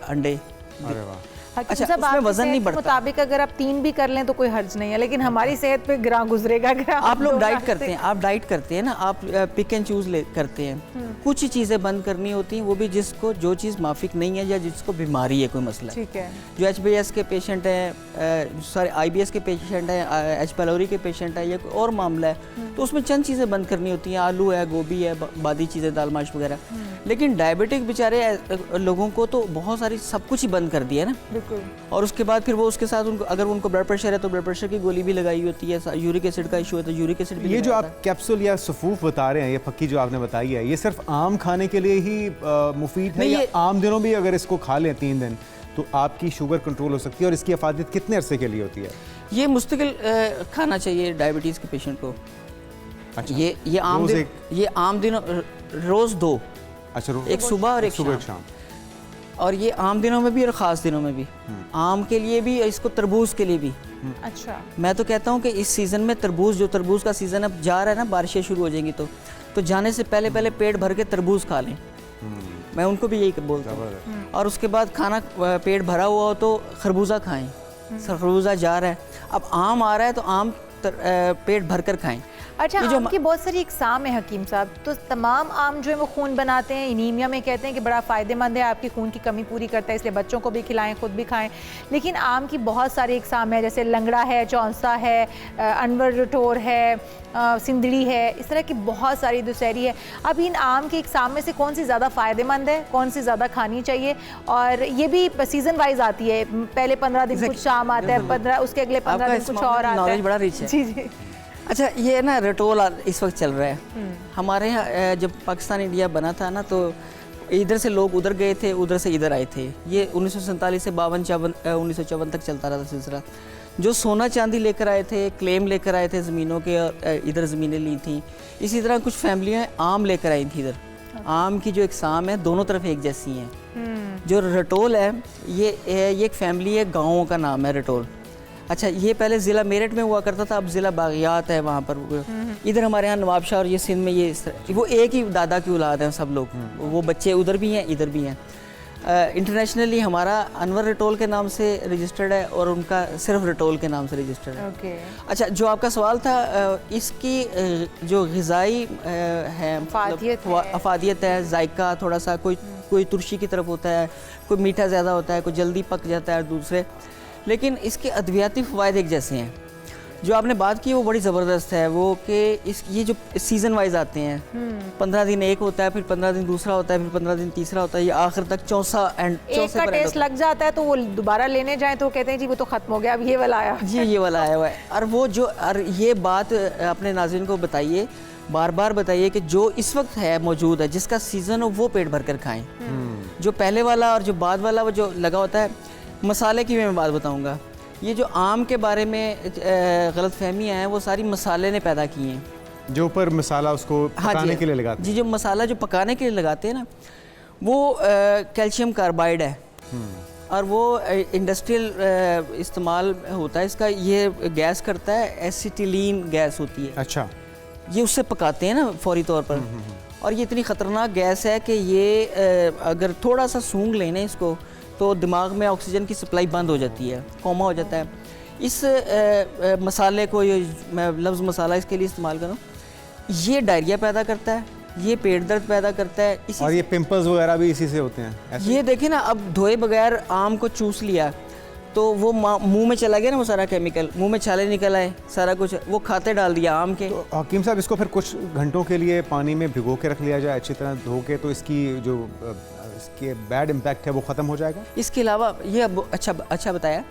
अंडे। अरे वाह। अच्छा, उसमें वज़न नहीं बढ़ता। मुताबिक अगर आप 3 भी कर लें तो कोई हर्ज नहीं है, लेकिन हमारी सेहत पे ग्रां गुजरेगा। आप लोग डाइट करते हैं, आप डाइट करते हैं ना, आप पिक एंड चूज करते हैं। कुछ ही चीज़ें बंद करनी होती हैं, वो भी जिसको जो चीज़ माफिक नहीं है या जिसको बीमारी है, कोई मसला। ठीक है। जो HbS के पेशेंट हैं, सारे IBS के पेशेंट हैं, H pylori के पेशेंट हैं, या कोई और मामला है, तो उसमें चंद चीज़ें बंद करनी होती हैं। आलू है, गोभी है, बादी चीज़ें, दाल माश वगैरह। लेकिन डायबिटिक बेचारे लोगों को तो बहुत सारी सब कुछ ही बंद कर दिया ना। बिल्कुल। और उसके बाद फिर वो उसके साथ अगर उनको ब्लड प्रेशर है तो ब्लड प्रेशर की गोली भी लगाई होती है, यूरिक एसिड का इशू है तो यूरिक एसिड भी। ये जो आप कैप्सूल या सफ़ूफ बता रहे हैं, ये पक्की जो आपने बताई है, ये सिर्फ आम खाने के लिए ही मुफीद है, या आम दिनों भी अगर इसको खा लें 3 दिन तो आपकी शुगर कंट्रोल हो सकती है? और इसकी अफादियत कितने अरसे के लिए होती है? ये मुस्तकिल खाना चाहिए डायबिटीज़ के पेशेंट को। अच्छा, ये आम दिनों रोज़ 2। अच्छा, एक सुबह और एक शाम। और ये आम दिनों में भी और ख़ास दिनों में भी, आम के लिए भी, इसको तरबूज के लिए भी। अच्छा, मैं तो कहता हूँ कि इस सीज़न में तरबूज का सीज़न अब जा रहा है ना, बारिशें शुरू हो जाएंगी तो जाने से पहले पेट भर के तरबूज खा लें। मैं उनको भी यही बोलता हूँ। और उसके बाद खाना पेट भरा हुआ हो तो खरबूजा खाएं। खरबूजा जा रहा है, अब आम आ रहा है तो आम पेट भर कर खाएं। अच्छा, आम की बहुत सारी इकसाम है हकीम साहब, तो तमाम आम जो है वो खून बनाते हैं, एनीमिया में कहते हैं कि बड़ा फ़ायदेमंद है, आपकी खून की कमी पूरी करता है, इसलिए बच्चों को भी खिलाएं, खुद भी खाएं। लेकिन आम की बहुत सारी इकसाम है, जैसे लंगड़ा है, चौंसा है, अनवर रटोर है, सिंदड़ी है, इस तरह की बहुत सारी दुसहरी है। अब इन आम की इकसाम में से कौन सी ज़्यादा फ़ायदेमंद है, कौन सी ज़्यादा खानी चाहिए? और ये भी सीज़न वाइज आती है, पहले 15 दिन कुछ आम आता है, 15 उसके अगले 15 दिन कुछ और आता है। बड़ा रिच है। जी जी। अच्छा, ये ना रटोल इस वक्त चल रहा है हमारे यहाँ। जब पाकिस्तान इंडिया बना था ना, तो इधर से लोग उधर गए थे, उधर से इधर आए थे। ये 1947 से 1954 तक चलता रहा था सिलसिला। जो सोना चांदी लेकर आए थे, क्लेम लेकर आए थे ज़मीनों के, और इधर ज़मीनें ली थी। इसी तरह कुछ फैमिलियाँ आम लेकर आई थी इधर। आम की जो इकसाम है दोनों तरफ एक जैसी हैं। जो रटोल है, ये एक फैमिली है, गाँवों का नाम है रटोल। अच्छा, ये पहले ज़िला मेरठ में हुआ करता था, अब ज़िला बागियात है वहाँ पर। इधर हमारे यहाँ नवाबशाह और ये सिंध में ये वो एक ही दादा की औलाद हैं सब लोग, वो बच्चे उधर भी हैं इधर भी हैं। इंटरनेशनली हमारा अनवर रटोल के नाम से रजिस्टर्ड है और उनका सिर्फ रटोल के नाम से रजिस्टर्ड है। ओके। अच्छा, जो आपका सवाल था, इसकी जो ग़िज़ाई है अफादियत है, जायका थोड़ा सा कोई तुर्शी की तरफ होता है, कोई मीठा ज़्यादा होता है, कोई जल्दी पक जाता है दूसरे, लेकिन इसके अद्वियाती फ़वाइद एक जैसे हैं। जो आपने बात की वो बड़ी ज़बरदस्त है, वो कि ये जो सीज़न वाइज आते हैं, 15 दिन एक होता है, फिर 15 दिन दूसरा होता है, फिर 15 दिन तीसरा होता है, ये आखिर तक चौथा एक का टेस्ट लग जाता है तो वो दोबारा लेने जाएं तो कहते हैं जी वो तो ख़त्म हो गया, अब ये वाला आया। जी, ये वाला आया हुआ है। और ये बात अपने नाज़रीन को बताइए, बार बार बताइए कि जो इस वक्त है मौजूद है, जिसका सीज़न हो, वो पेट भर कर खाएँ। जो पहले वाला और जो बाद वाला वो जो लगा होता है, मसाले की मैं बात बताऊँगा। ये जो आम के बारे में गलतफहमियाँ हैं, वो सारी मसाले ने पैदा की हैं। जो ऊपर मसाला उसको पकाने के लिए लगाते हैं। जी, जो मसाला जो पकाने के लिए लगाते हैं ना, वो कैल्शियम कार्बाइड है और वो इंडस्ट्रियल इस्तेमाल होता है इसका। ये गैस करता है, एसिटिलीन गैस होती है। अच्छा, ये उससे पकाते हैं ना फौरी तौर पर, और ये इतनी ख़तरनाक गैस है कि ये अगर थोड़ा सा सूंघ लेने इसको तो दिमाग में ऑक्सीजन की सप्लाई बंद हो जाती है, कोमा हो जाता है। इस मसाले को, ये मैं लफ्ज़ मसाला इसके लिए इस्तेमाल करूँ, ये डायरिया पैदा करता है, ये पेट दर्द पैदा करता है। और ये पिंपल्स वगैरह भी इसी से होते हैं। ये देखिए ना, अब धोए बगैर आम को चूस लिया तो वो मुंह में चला गया ना, वो सारा केमिकल, मुंह में छाले निकल आए, सारा कुछ वो खाते डाल दिया आम के। तो हकीम साहब, इसको फिर कुछ घंटों के लिए पानी में भिगो के रख लिया जाए अच्छी तरह धो के, तो इसकी जो इसके बैड इम्पैक्ट है वो ख़त्म हो जाएगा। इसके अलावा ये अब अच्छा बताया।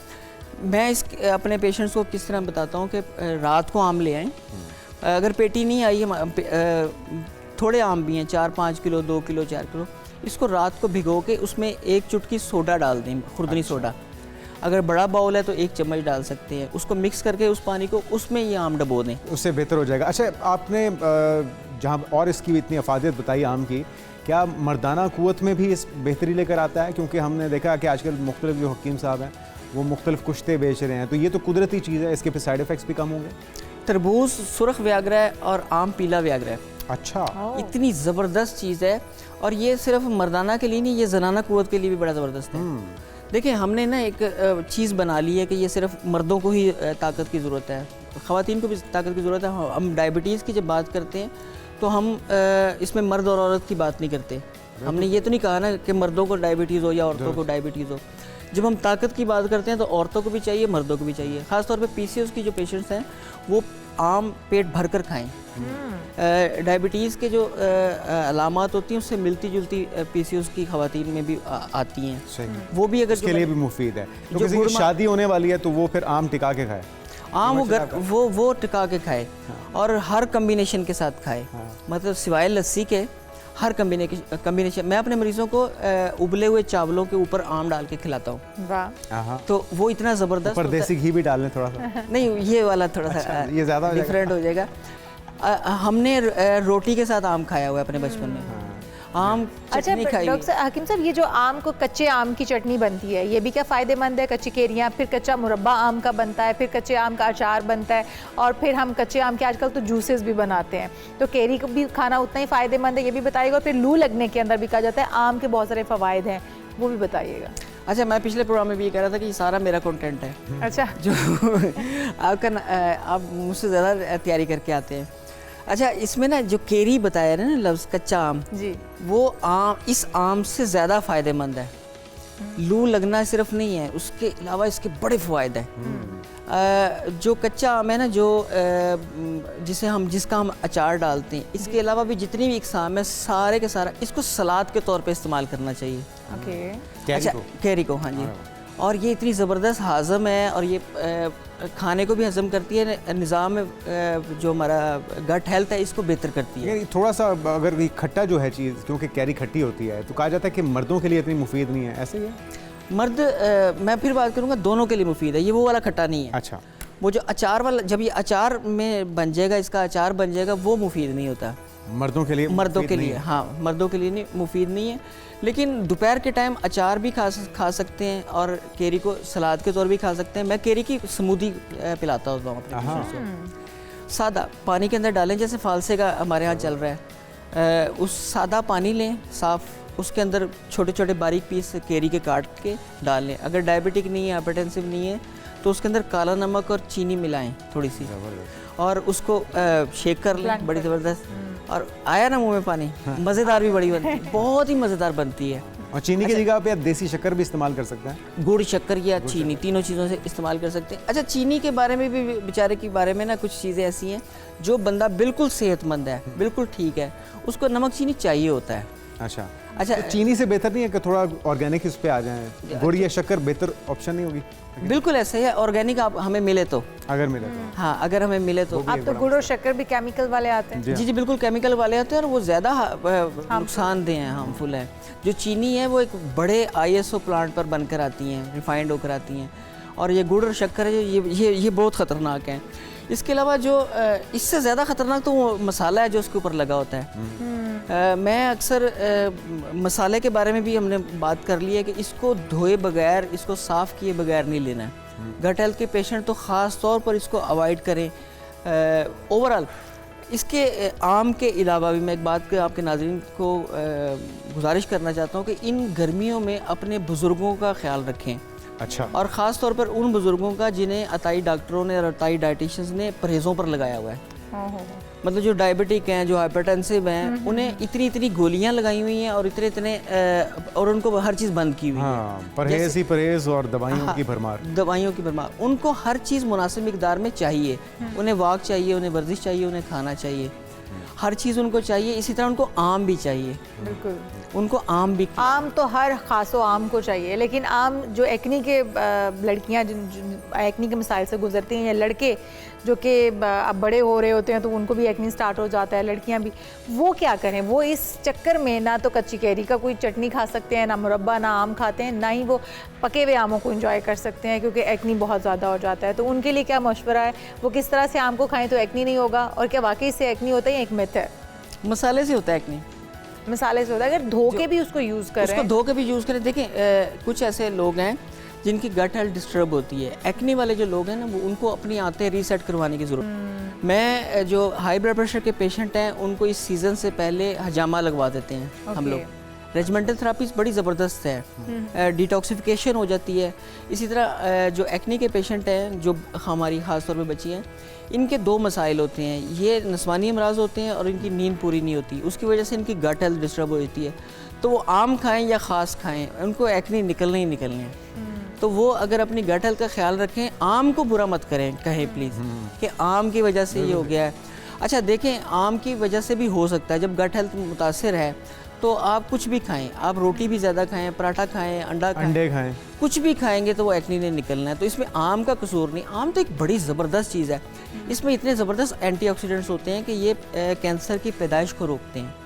मैं अपने पेशेंट्स को किस तरह बताता हूँ कि रात को आम ले आएँ, अगर पेटी नहीं आई है, थोड़े आम भी हैं, 4-5 किलो, 2 किलो, 4 किलो, इसको रात को भिगो के उसमें 1 चुटकी सोडा डाल दें, खुर्दनी सोडा। अगर बड़ा बाउल है तो 1 चम्मच डाल सकते हैं, उसको मिक्स करके उस पानी को उसमें ये आम डबो दें, उससे बेहतर हो जाएगा। अच्छा, आपने जहाँ और इसकी इतनी अफादियत बताई आम की, क्या मर्दाना क़ुव्वत में भी इस बेहतरी लेकर आता है? क्योंकि हमने देखा कि आजकल मुख्तलिफ जो हकीम साहब हैं वो मुख्तलिफ कुश्ते बेच रहे हैं, तो ये तो कुदरती चीज़ है, इसके फिर साइड इफ़ेक्ट्स भी कम होंगे। तरबूज सुर्ख व्याग्रा है और आम पीला व्याग्रा है। अच्छा, इतनी ज़बरदस्त चीज़ है, और ये सिर्फ मर्दाना के लिए नहीं, ये जनाना क़ुव्वत के लिए भी बड़ा ज़बरदस्त है। देखिए, हमने ना एक चीज़ बना ली है कि ये सिर्फ मर्दों को ही ताकत की ज़रूरत है, ख़वातीन को भी ताकत की ज़रूरत है। हम डायबिटीज़ की जब बात करते हैं तो हम इसमें मर्द और औरत की बात नहीं करते। हमने ये तो नहीं कहा ना कि मर्दों को डायबिटीज़ हो या औरतों को डायबिटीज़ हो। जब हम ताकत की बात करते हैं तो औरतों को भी चाहिए, मर्दों को भी चाहिए। ख़ास तौर पे PCOS की जो पेशेंट्स हैं वो आम पेट भर कर खाएँ। डायबिटीज़ के जो अलामात होती हैं उससे मिलती जुलती PCOS की ख़वातीन में भी आती हैं। सही, वो भी अगर उसके लिए भी मुफीद है। तो किसी की शादी होने वाली है तो वो फिर आम टिका के खाए, आम वो टिका के खाए, और हर कम्बिनेशन के साथ खाए। मतलब सिवाय लस्सी के हर कम्बिनेशन। मैं अपने मरीजों को उबले हुए चावलों के ऊपर आम डाल के खिलाता हूँ। वाह, तो वो इतना ज़बरदस्त ऊपर देसी घी भी डाल लें थोड़ा सा। नहीं, ये वाला थोड़ा सा ये ज़्यादा डिफरेंट हो जाएगा। हमने रोटी के साथ आम खाया हुआ है अपने बचपन में, आम चटनी खाई। डॉक्टर हकीम साहब, ये जो आम को कच्चे आम की चटनी बनती है, ये भी क्या फ़ायदेमंद है? कच्ची केरियाँ, फिर कच्चा मुरब्बा आम का बनता है, फिर कच्चे आम का अचार बनता है, और फिर हम कच्चे आम के आजकल तो जूसेस भी बनाते हैं। तो केरी को भी खाना उतना ही फ़ायदेमंद है, ये भी बताइएगा। और फिर लू लगने के अंदर भी कहा जाता है आम के बहुत सारे फ़वाइद हैं, वो भी बताइएगा। अच्छा, मैं पिछले प्रोग्राम में भी ये कह रहा था कि ये सारा मेरा कंटेंट है। अच्छा, जो आप मुझसे ज़्यादा तैयारी करके आते हैं। अच्छा, इसमें ना जो केरी बताया ना लफ्ज़ कच्चा आम जी, वो इस आम से ज़्यादा फ़ायदेमंद है। लू लगना सिर्फ नहीं है, उसके अलावा इसके बड़े फ़वाइद हैं। जो कच्चा आम है ना, जिसका हम अचार डालते हैं, इसके अलावा भी जितनी भी इकसाम है सारे के सारा इसको सलाद के तौर पे इस्तेमाल करना चाहिए। ओके। अच्छा, कैरी को, हाँ जी। और ये इतनी ज़बरदस्त हाज़म है, और ये खाने को भी हज़म करती है, निज़ाम जो हमारा गट हेल्थ है इसको बेहतर करती है। थोड़ा सा अगर ये खट्टा जो है चीज़, क्योंकि कैरी खट्टी होती है, तो कहा जाता है कि मर्दों के लिए इतनी मुफीद नहीं है, ऐसे ही है? मर्द, मैं फिर बात करूँगा, दोनों के लिए मुफीद है। ये वो वाला खट्टा नहीं है। अच्छा, वो जो अचार वाला, जब ये अचार में बन जाएगा, इसका अचार बन जाएगा, वो मुफीद नहीं होता। मर्दों के लिए मर्दों मुफीद के नहीं लिए, है। हाँ मर्दों के लिए नहीं, मुफीद नहीं है। लेकिन दोपहर के टाइम अचार भी खा सकते हैं और केरी को सलाद के तौर भी खा सकते हैं। मैं केरी की स्मूदी पिलाता हूँ अपने पेशेंट्स को। सादा पानी के अंदर डालें, जैसे फालसे का हमारे यहाँ चल रहा है, उस सादा पानी लें साफ़, उसके अंदर छोटे छोटे बारीक पीस केरी के काट के डाल लें। अगर डायबिटिक नहीं है, हाइपरटेंसिव नहीं है, तो उसके अंदर काला नमक और चीनी मिलाएं थोड़ी सी, और उसको शेक कर लें बड़ी ज़बरदस्त। और आया ना मुंह में पानी, मज़ेदार भी बड़ी बनती है, बहुत ही मज़ेदार बनती है। और चीनी की जगह पे आप देसी शक्कर भी इस्तेमाल कर सकते हैं। गुड़, शक्कर या चीनी, तीनों चीज़ों से इस्तेमाल कर सकते हैं। अच्छा, चीनी के बारे में भी, बेचारे के बारे में ना कुछ चीज़ें ऐसी हैं, जो बंदा बिल्कुल सेहतमंद है, बिल्कुल ठीक है, उसको नमक चीनी चाहिए होता है। अच्छा, तो चीनी से बेहतर नहीं है कि थोड़ा ऑर्गेनिक इस पे आ जाए? गुड़ या शक्कर बेहतर ऑप्शन नहीं होगी? बिल्कुल ऐसे है, ऑर्गेनिक आप हमें मिले तो, अगर मिले तो। हाँ अगर हमें मिले तो। आप तो गुड़ और शक्कर भी केमिकल वाले आते हैं। जी बिल्कुल केमिकल वाले आते हैं, और वो ज़्यादा नुकसानदेह हैं, हार्मफुल है। जो चीनी है वो एक बड़े ISO प्लांट पर बनकर आती हैं, रिफाइंड होकर आती हैं, और ये गुड़ और शक्कर है, ये बहुत ख़तरनाक है। इसके अलावा जो इससे ज़्यादा ख़तरनाक तो वो मसाला है जो उसके ऊपर लगा होता है। मैं अक्सर मसाले के बारे में भी हमने बात कर ली है कि इसको धोए बगैर, इसको साफ़ किए बगैर नहीं लेना है। गट हेल्थ के पेशेंट तो ख़ास तौर पर इसको अवॉइड करें। ओवरऑल इसके आम के अलावा भी मैं एक बात आपके नाज़रीन को गुजारिश करना चाहता हूँ कि इन गर्मियों में अपने बुज़ुर्गों का ख्याल रखें। अच्छा। और ख़ास तौर पर उन बुज़ुर्गों का जिन्हें अताई डॉक्टरों ने और अताई डाइटिशियंस ने परहेज़ों पर लगाया हुआ है। मतलब जो डायबिटिक हैं, जो हाइपरटेंसिव हैं, उन्हें इतनी गोलियां लगाई हुई हैं और इतने और उनको हर चीज़ बंद की हुई है। परहेज़ ही परहेज़ और दवाइयों की भरमार। उनको हर चीज़ मुनासिब मिकदार में चाहिए। उन्हें वॉक चाहिए, उन्हें वर्जिश चाहिए, उन्हें खाना चाहिए, हर चीज़ उनको चाहिए। इसी तरह उनको आम भी चाहिए। बिल्कुल, उनको आम भी, आम तो हर खासो आम को चाहिए। लेकिन आम जो एक्नी के लड़कियां एक्नी के मसाइल से गुजरती हैं, या लड़के जो कि अब बड़े हो रहे होते हैं तो उनको भी एक्नी स्टार्ट हो जाता है, लड़कियां भी, वो क्या करें? वो इस चक्कर में ना तो कच्ची कैरी का कोई चटनी खा सकते हैं, ना मुरब्बा, ना आम खाते हैं, ना ही वो पके हुए आमों को एंजॉय कर सकते हैं, क्योंकि एक्नी बहुत ज़्यादा हो जाता है। तो उनके लिए क्या मशवरा है? वो किस तरह से आम को खाएं तो एक्नी नहीं होगा? और क्या वाकई से एक्नी होता है? एक मिथ है, मसाले से होता है एक्नी। मसाले से होता है। अगर धो के भी उसको यूज़ करें, उसको धो के भी यूज़ करें। देखें, कुछ ऐसे लोग हैं जिनकी गट हेल्थ डिस्टर्ब होती है। एक्नी वाले जो लोग हैं ना, वो उनको अपनी आंतें रीसेट करवाने की ज़रूरत। मैं जो हाई ब्लड प्रेशर के पेशेंट हैं, उनको इस सीज़न से पहले हजामा लगवा देते हैं हम लोग। रेजिमेंटल थेरापीज बड़ी ज़बरदस्त है, डिटॉक्सिफिकेशन हो जाती है। इसी तरह जो एक्नी के पेशेंट हैं, जो हमारी ख़ास तौर पे बच्ची हैं, इनके दो मसाइल होते हैं। ये नस्वानी अमराज होते हैं और इनकी नींद पूरी नहीं होती, उसकी वजह से इनकी गट हेल्थ डिस्टर्ब हो जाती है। तो वो आम खाएं या ख़ास खाएं, उनको एक्नी निकलने ही निकलने हैं। तो वो अगर अपनी गट हेल्थ का ख्याल रखें, आम को बुरा मत करें, कहें प्लीज़ कि आम की वजह से ये हो गया है। अच्छा देखें, आम की वजह से भी हो सकता है, जब गट हेल्थ मुतासिर है तो आप कुछ भी खाएं, आप रोटी भी ज़्यादा खाएं, पराठा खाएं, अंडे खाएं, कुछ भी खाएंगे तो वो एक्नी नहीं निकलना है। तो इसमें आम का कसूर नहीं। आम तो एक बड़ी ज़बरदस्त चीज़ है। इसमें इतने ज़बरदस्त एंटीऑक्सीडेंट्स होते हैं कि ये कैंसर की पैदाइश को रोकते हैं।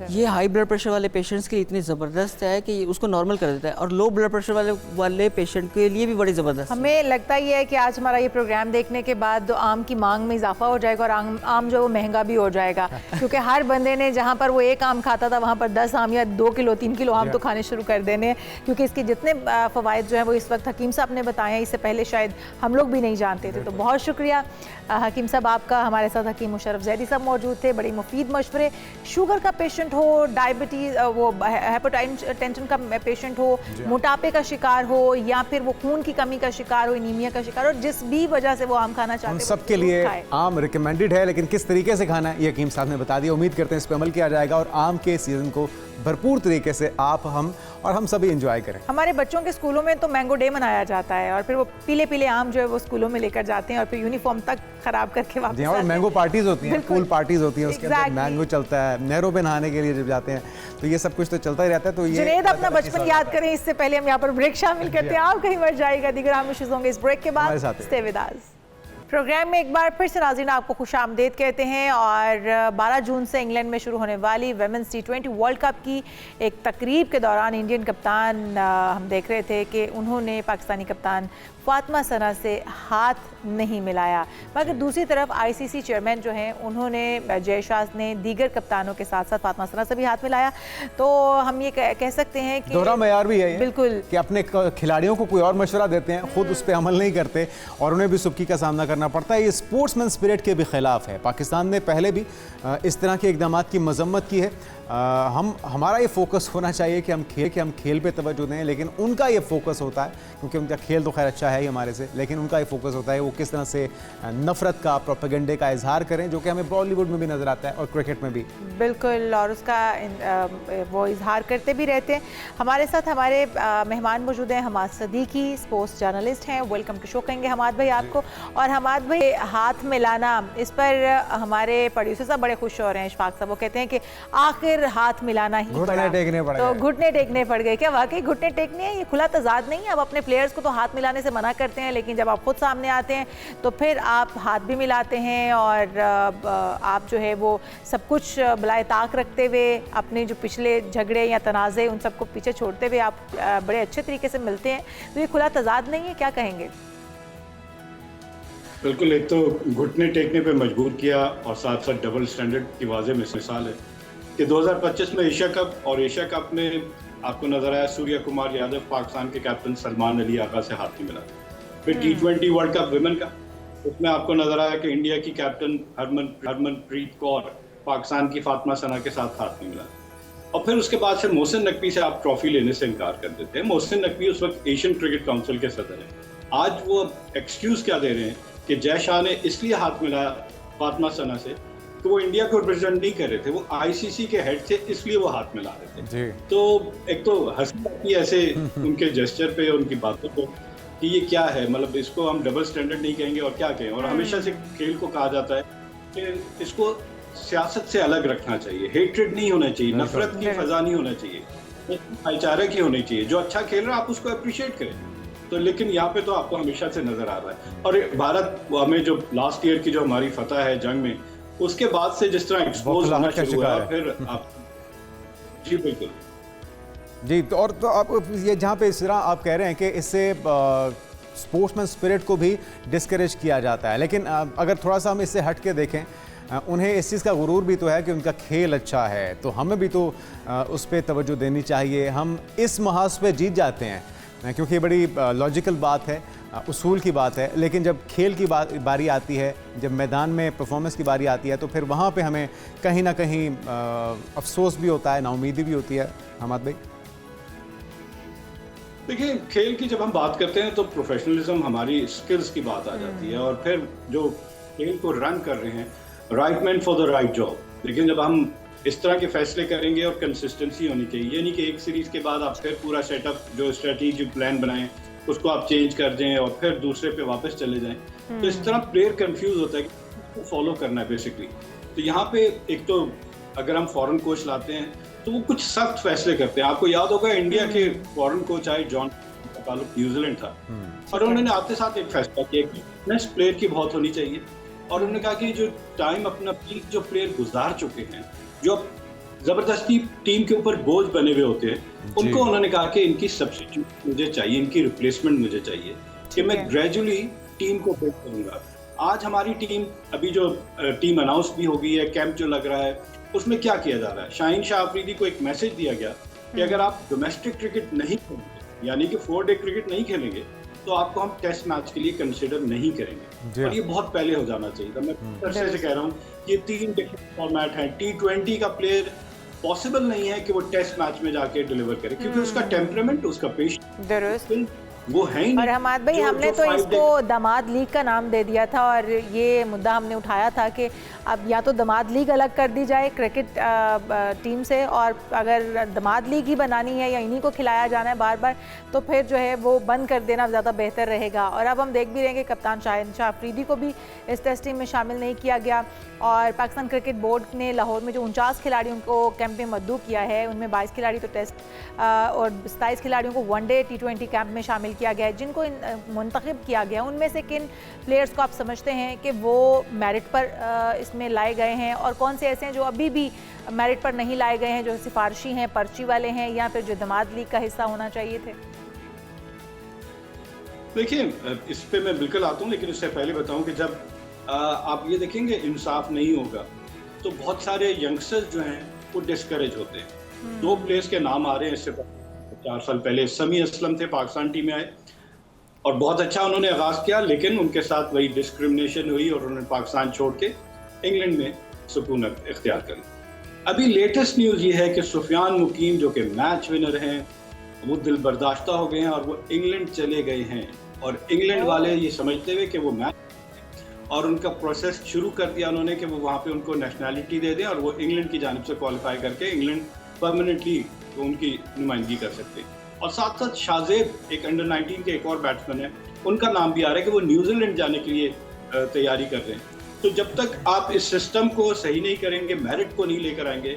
ये हाई ब्लड प्रेशर वाले पेशेंट्स के लिए इतनी ज़बरदस्त है कि ये उसको नॉर्मल कर देता है, और लो ब्लड प्रेशर वाले पेशेंट के लिए भी बड़ी ज़बरदस्त। हमें लगता ही है कि आज हमारा ये प्रोग्राम देखने के बाद तो आम की मांग में इजाफा हो जाएगा, और आम जो वो महंगा भी हो जाएगा, क्योंकि हर बंदे ने जहाँ पर वो एक आम खाता था वहाँ पर 10 आम या 2 किलो 3 किलो आम तो खाने शुरू कर देने हैं, क्योंकि इसके जितने फ़वाइद जो है वो इस वक्त हकीम साहब ने बताए हैं, इससे पहले शायद हम लोग भी नहीं जानते थे। तो बहुत शुक्रिया हकीम साहब आपका। हमारे साथ हकीम मुशर्रफ जैदी साहब मौजूद थे। बड़ी मुफीद मशवरे, शुगर का पेशेंट हो, डायबिटीज़, वो हाइपरटेंशन का पेशेंट हो, मोटापे का शिकार हो, या फिर वो खून की कमी का शिकार हो, एनीमिया का शिकार हो, जिस भी वजह से वो आम खाना चाहते हैं, सबके लिए आम रिकमेंडेड है। लेकिन किस तरीके से खाना है ये हकीम साहब ने बता दिया। उम्मीद करते हैं इस पर अमल किया जाएगा और आम के सीज़न को भरपूर तरीके से आप, हम और हम सभी एंजॉय करें। हमारे बच्चों के स्कूलों में तो मैंगो डे मनाया जाता है, और फिर वो पीले पीले आम जो है वो स्कूलों में लेकर जाते हैं, और फिर यूनिफॉर्म तक खराब करके वापस आते हैं। और मैंगो पार्टीज होती हैं, पूल पार्टीज होती हैं, उसके अंदर मैंगो चलता है। नहरों पे नहाने के लिए जब जाते हैं तो ये सब कुछ तो चलता ही रहता है। तो ये जुनैद अपना बचपन याद करें, इससे पहले हम यहाँ पर ब्रेक शामिल करते हैं। आप कहीं मर जाएगा, दीगर हम इश्यूज होंगे इस ब्रेक के बाद। Stay with us. प्रोग्राम में एक बार फिर से नाज़रीन आपको खुशामदीद कहते हैं। और 12 जून से इंग्लैंड में शुरू होने वाली वुमेन्स T20 वर्ल्ड कप की एक तकरीब के दौरान इंडियन कप्तान हम देख रहे थे कि उन्होंने पाकिस्तानी कप्तान फातिमा सना से हाथ नहीं मिलाया। मगर दूसरी तरफ आईसीसी चेयरमैन जो हैं उन्होंने जय शाह ने दीगर कप्तानों के साथ साथ फातिमा सना से भी हाथ मिलाया। तो हम ये कह सकते हैं कि दोहरा मयार भी है ये, बिल्कुल, कि अपने खिलाड़ियों को कोई और मशवरा देते हैं, खुद उस पर अमल नहीं करते और उन्हें भी सुबकी का सामना करना पड़ता है। ये स्पोर्ट्समैन स्पिरिट के भी खिलाफ है। पाकिस्तान ने पहले भी इस तरह के इकदाम की मजम्मत की है। हमारा ये फोकस होना चाहिए कि हम खेल पे तवज्जो दें, लेकिन उनका ये फोकस होता है, क्योंकि उनका खेल तो खैर अच्छा है ही हमारे से, लेकिन उनका ये फोकस होता है वो किस तरह से नफरत का, प्रोपेगेंडे का इजहार करें, जो कि हमें बॉलीवुड में भी नज़र आता है और क्रिकेट में भी। बिल्कुल, और उसका वो इजहार करते भी रहते हैं। हमारे साथ हमारे मेहमान मौजूद हैं हमाद सदीकी, स्पोर्ट्स जर्नलिस्ट हैं। वेलकम टू शो कहेंगे हमाद भाई आपको। और हमाद भाई, हाथ मिलाना, इस पर हमारे प्रोड्यूसर साहब बड़े खुश हो रहे हैं, इशफाक साहब, वो कहते हैं कि आखिर हाथ मिलाना ही घुटने टेकने पड़ गए। तो घुटने टेकने पड़ गए। क्या वाकई घुटने टेकने हैं? ये खुला तजाद नहीं है? अब अपने प्लेयर्स को तो हाथ मिलाने से मना करते हैं, लेकिन जब आप खुद सामने आते हैं तो फिर आप हाथ भी मिलाते हैं और आप जो है वो सब कुछ बलाए ताक रखते हुए अपने जो पिछले झगड़े या तनाज़े उन सबको पीछे छोड़ते हुए आप बड़े अच्छे तरीके से मिलते हैं। तो ये खुला तजाद नहीं है? क्या कहेंगे? बिल्कुल, एक तो घुटने टेकने पे मजबूर किया और साथ साथ डबल स्टैंडर्ड की वाज़ेह मिसाल है कि 2025 में एशिया कप में आपको नजर आया सूर्य कुमार यादव पाकिस्तान के कैप्टन सलमान अली आगा से हाथ नहीं मिला। फिर T20 वर्ल्ड कप विमेन का, उसमें आपको नजर आया कि इंडिया की कैप्टन हरमनप्रीत कौर पाकिस्तान की फातिमा सना के साथ हाथ नहीं मिला। और फिर उसके बाद से मोहसिन नकवी से आप ट्रॉफी लेने से इनकार कर देते हैं। मोहसिन नकवी उस वक्त एशियन क्रिकेट काउंसिल के सदर हैं। आज वो एक्सक्यूज क्या दे रहे हैं कि जय शाह ने इसलिए हाथ मिलाया फातिमा सना से तो वो इंडिया को रिप्रेजेंट नहीं कर रहे थे, वो आईसीसी के हेड थे, इसलिए वो हाथ मिला रहे थे। तो एक तो हंसी आती है ऐसे उनके जेस्चर पे, उनकी बातों को, कि ये क्या है, मतलब इसको हम डबल स्टैंडर्ड नहीं कहेंगे और क्या कहें। और हमेशा से खेल को कहा जाता है कि इसको सियासत से अलग रखना चाहिए, हेट्रेड नहीं होना चाहिए, नफरत की फजा नहीं होना चाहिए, भाईचारे की होनी चाहिए। जो अच्छा खेल रहा है आप उसको अप्रिशिएट करें। तो लेकिन यहाँ पे तो आपको हमेशा से नजर आ रहा है। और भारत हमें जो लास्ट ईयर की जो हमारी फतह है जंग में, उसके बाद से जिस तरह एक्सपोज होना शुरू हुआ, फिर आप जी बिल्कुल जी। तो और तो आप ये जहाँ पे इस तरह आप कह रहे हैं कि इससे स्पोर्ट्समैन स्पिरिट को भी डिस्करेज किया जाता है, लेकिन अगर थोड़ा सा हम इससे हट के देखें, उन्हें इस चीज़ का गुरूर भी तो है कि उनका खेल अच्छा है, तो हमें भी तो उस पर तवज्जो देनी चाहिए। हम इस महाज पे जीत जाते हैं क्योंकि ये बड़ी लॉजिकल बात है, उसूल की बात है, लेकिन जब खेल की बारी आती है, जब मैदान में परफॉर्मेंस की बारी आती है, तो फिर वहाँ पे हमें कहीं ना कहीं अफसोस भी होता है, नाउमीदी भी होती है। हमाद भाई देखिए, खेल की जब हम बात करते हैं तो प्रोफेशनलिज्म, हमारी स्किल्स की बात आ जाती है, और फिर जो खेल को रन कर रहे हैं, right man for the right job. लेकिन जब हम इस तरह के फैसले करेंगे और कंसिस्टेंसी होनी चाहिए, ये नहीं कि एक सीरीज के बाद आप फिर पूरा सेटअप जो स्ट्रेटेजिक प्लान बनाएं उसको आप चेंज कर दें और फिर दूसरे पे वापस चले जाएं। तो इस तरह प्लेयर कंफ्यूज होता है कि फॉलो करना है बेसिकली। तो यहाँ पे एक तो अगर हम फॉरेन कोच लाते हैं तो वो कुछ सख्त फैसले करते हैं। आपको याद होगा इंडिया के फॉरेन कोच आए, जॉन का ताल्लुक न्यूजीलैंड था, और उन्होंने आते साथ एक फैसला किया कि फिटनेस प्लेयर की बहुत होनी चाहिए, और उन्होंने कहा कि जो टाइम अपना पीक जो प्लेयर गुजार चुके हैं, जो जबरदस्ती टीम के ऊपर बोझ बने हुए होते हैं, उनको उन्होंने कहा कि इनकी सब्स्टिट्यूट मुझे चाहिए, इनकी रिप्लेसमेंट मुझे चाहिए, कि मैं ग्रेजुअली टीम को बिल्ड करूंगा। आज हमारी टीम, अभी जो टीम अनाउंस भी हो गई है, कैंप जो लग रहा है, उसमें क्या किया जा रहा है? शाहीन शाह अफरीदी को एक मैसेज दिया गया कि अगर आप डोमेस्टिक क्रिकेट नहीं खेलेंगे, यानी कि 4 डे क्रिकेट नहीं खेलेंगे, तो आपको हम टेस्ट मैच के लिए कंसिडर नहीं करेंगे। और ये बहुत पहले हो जाना चाहिए था। मैं तरह से कह रहा हूँ, ये 3 डिफरेंट फॉर्मेट हैं। T20 का प्लेयर पॉसिबल नहीं है कि वो टेस्ट मैच में जाके डिलीवर करे, क्योंकि उसका टेम्परामेंट, उसका पेशेंस वो है ही नहीं। और हमाद भाई, हमने तो इसको दामाद लीग का नाम दे दिया था, और ये मुद्दा हमने उठाया था कि अब या तो दामाद लीग अलग कर दी जाए क्रिकेट टीम से, और अगर दामाद लीग ही बनानी है या इन्हीं को खिलाया जाना है बार बार, तो फिर जो है वो बंद कर देना ज़्यादा बेहतर रहेगा। और अब हम देख भी रहे हैं कि कप्तान शाहीन शाह अफरीदी को भी इस टेस्ट टीम में शामिल नहीं किया गया, और पाकिस्तान क्रिकेट बोर्ड ने लाहौर में जो 49 खिलाड़ियों को कैंप में मद्दू किया है, उनमें 22 खिलाड़ी तो टेस्ट और 27 खिलाड़ियों को 1 डे T20 कैंप में शामिल किया गया है। जिनको मुंतखब किया गया, उनमें से किन प्लेयर्स को आप समझते हैं कि वो मेरिट पर इसमें लाए गए हैं, और कौन से ऐसे हैं जो अभी भी मेरिट पर नहीं लाए गए हैं, जो सिफारशी हैं, पर्ची वाले हैं, या फिर जो दामाद लीग का हिस्सा होना चाहिए थे? देखिए, इस पे मैं बिल्कुल आता हूँ, लेकिन उससे पहले बताऊँ कि जब आप ये देखेंगे इंसाफ नहीं होगा तो बहुत सारे यंगस्टर्स जो हैं वो डिस्करेज होते हैं। 2 प्लेयर्स के नाम आ रहे हैं इससे 4 साल पहले। समी असलम थे, पाकिस्तान टीम में आए और बहुत अच्छा उन्होंने आगाज़ किया, लेकिन उनके साथ वही डिस्क्रिमिनेशन हुई और उन्होंने पाकिस्तान छोड़ के इंग्लैंड में सुकून इख्तियार कर लिया। अभी लेटेस्ट न्यूज़ ये है कि सुफियान मुकीम जो कि मैच विनर हैं वो दिल बर्दाश्ता हो गए हैं और वो इंग्लैंड चले गए हैं, और इंग्लैंड वाले ये समझते हुए कि वो मैच और उनका प्रोसेस शुरू कर दिया उन्होंने कि वो वहाँ पे उनको नेशनैलिटी दे दें और वो इंग्लैंड की जानिब से क्वालिफाई करके इंग्लैंड परमानेंटली उनकी नुमाइंदगी कर सकते हैं। और साथ साथ शाहजेब, एक अंडर 19 के एक और बैट्समैन है, उनका नाम भी आ रहा है कि वो न्यूजीलैंड जाने के लिए तैयारी कर रहे हैं। तो जब तक आप इस सिस्टम को सही नहीं करेंगे, मेरिट को नहीं लेकर आएंगे,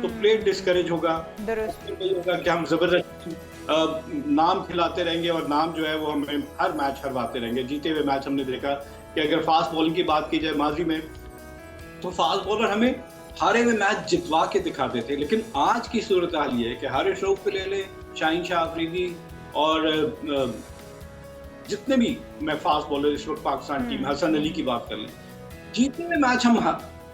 तो प्लेयर डिस्करेज होगा। होगा कि हम जबरदस्ती नाम खिलाते रहेंगे और नाम जो है वो हमें हर मैच हरवाते रहेंगे। जीते हुए मैच हमने देखा कि अगर फास्ट बॉलिंग की बात की जाए माजी में, तो फास्ट बॉलर हमें हारे हुए मैच जितवा के दिखाते थे, लेकिन आज की सूरत हाल ये है कि हारिस रऊफ पे ले लें, शाहीन शाह अफरीदी और जितने भी मैं फास्ट बॉलर इस वक्त पाकिस्तान टीम, हसन अली की बात कर लें, जीते हुए मैच हम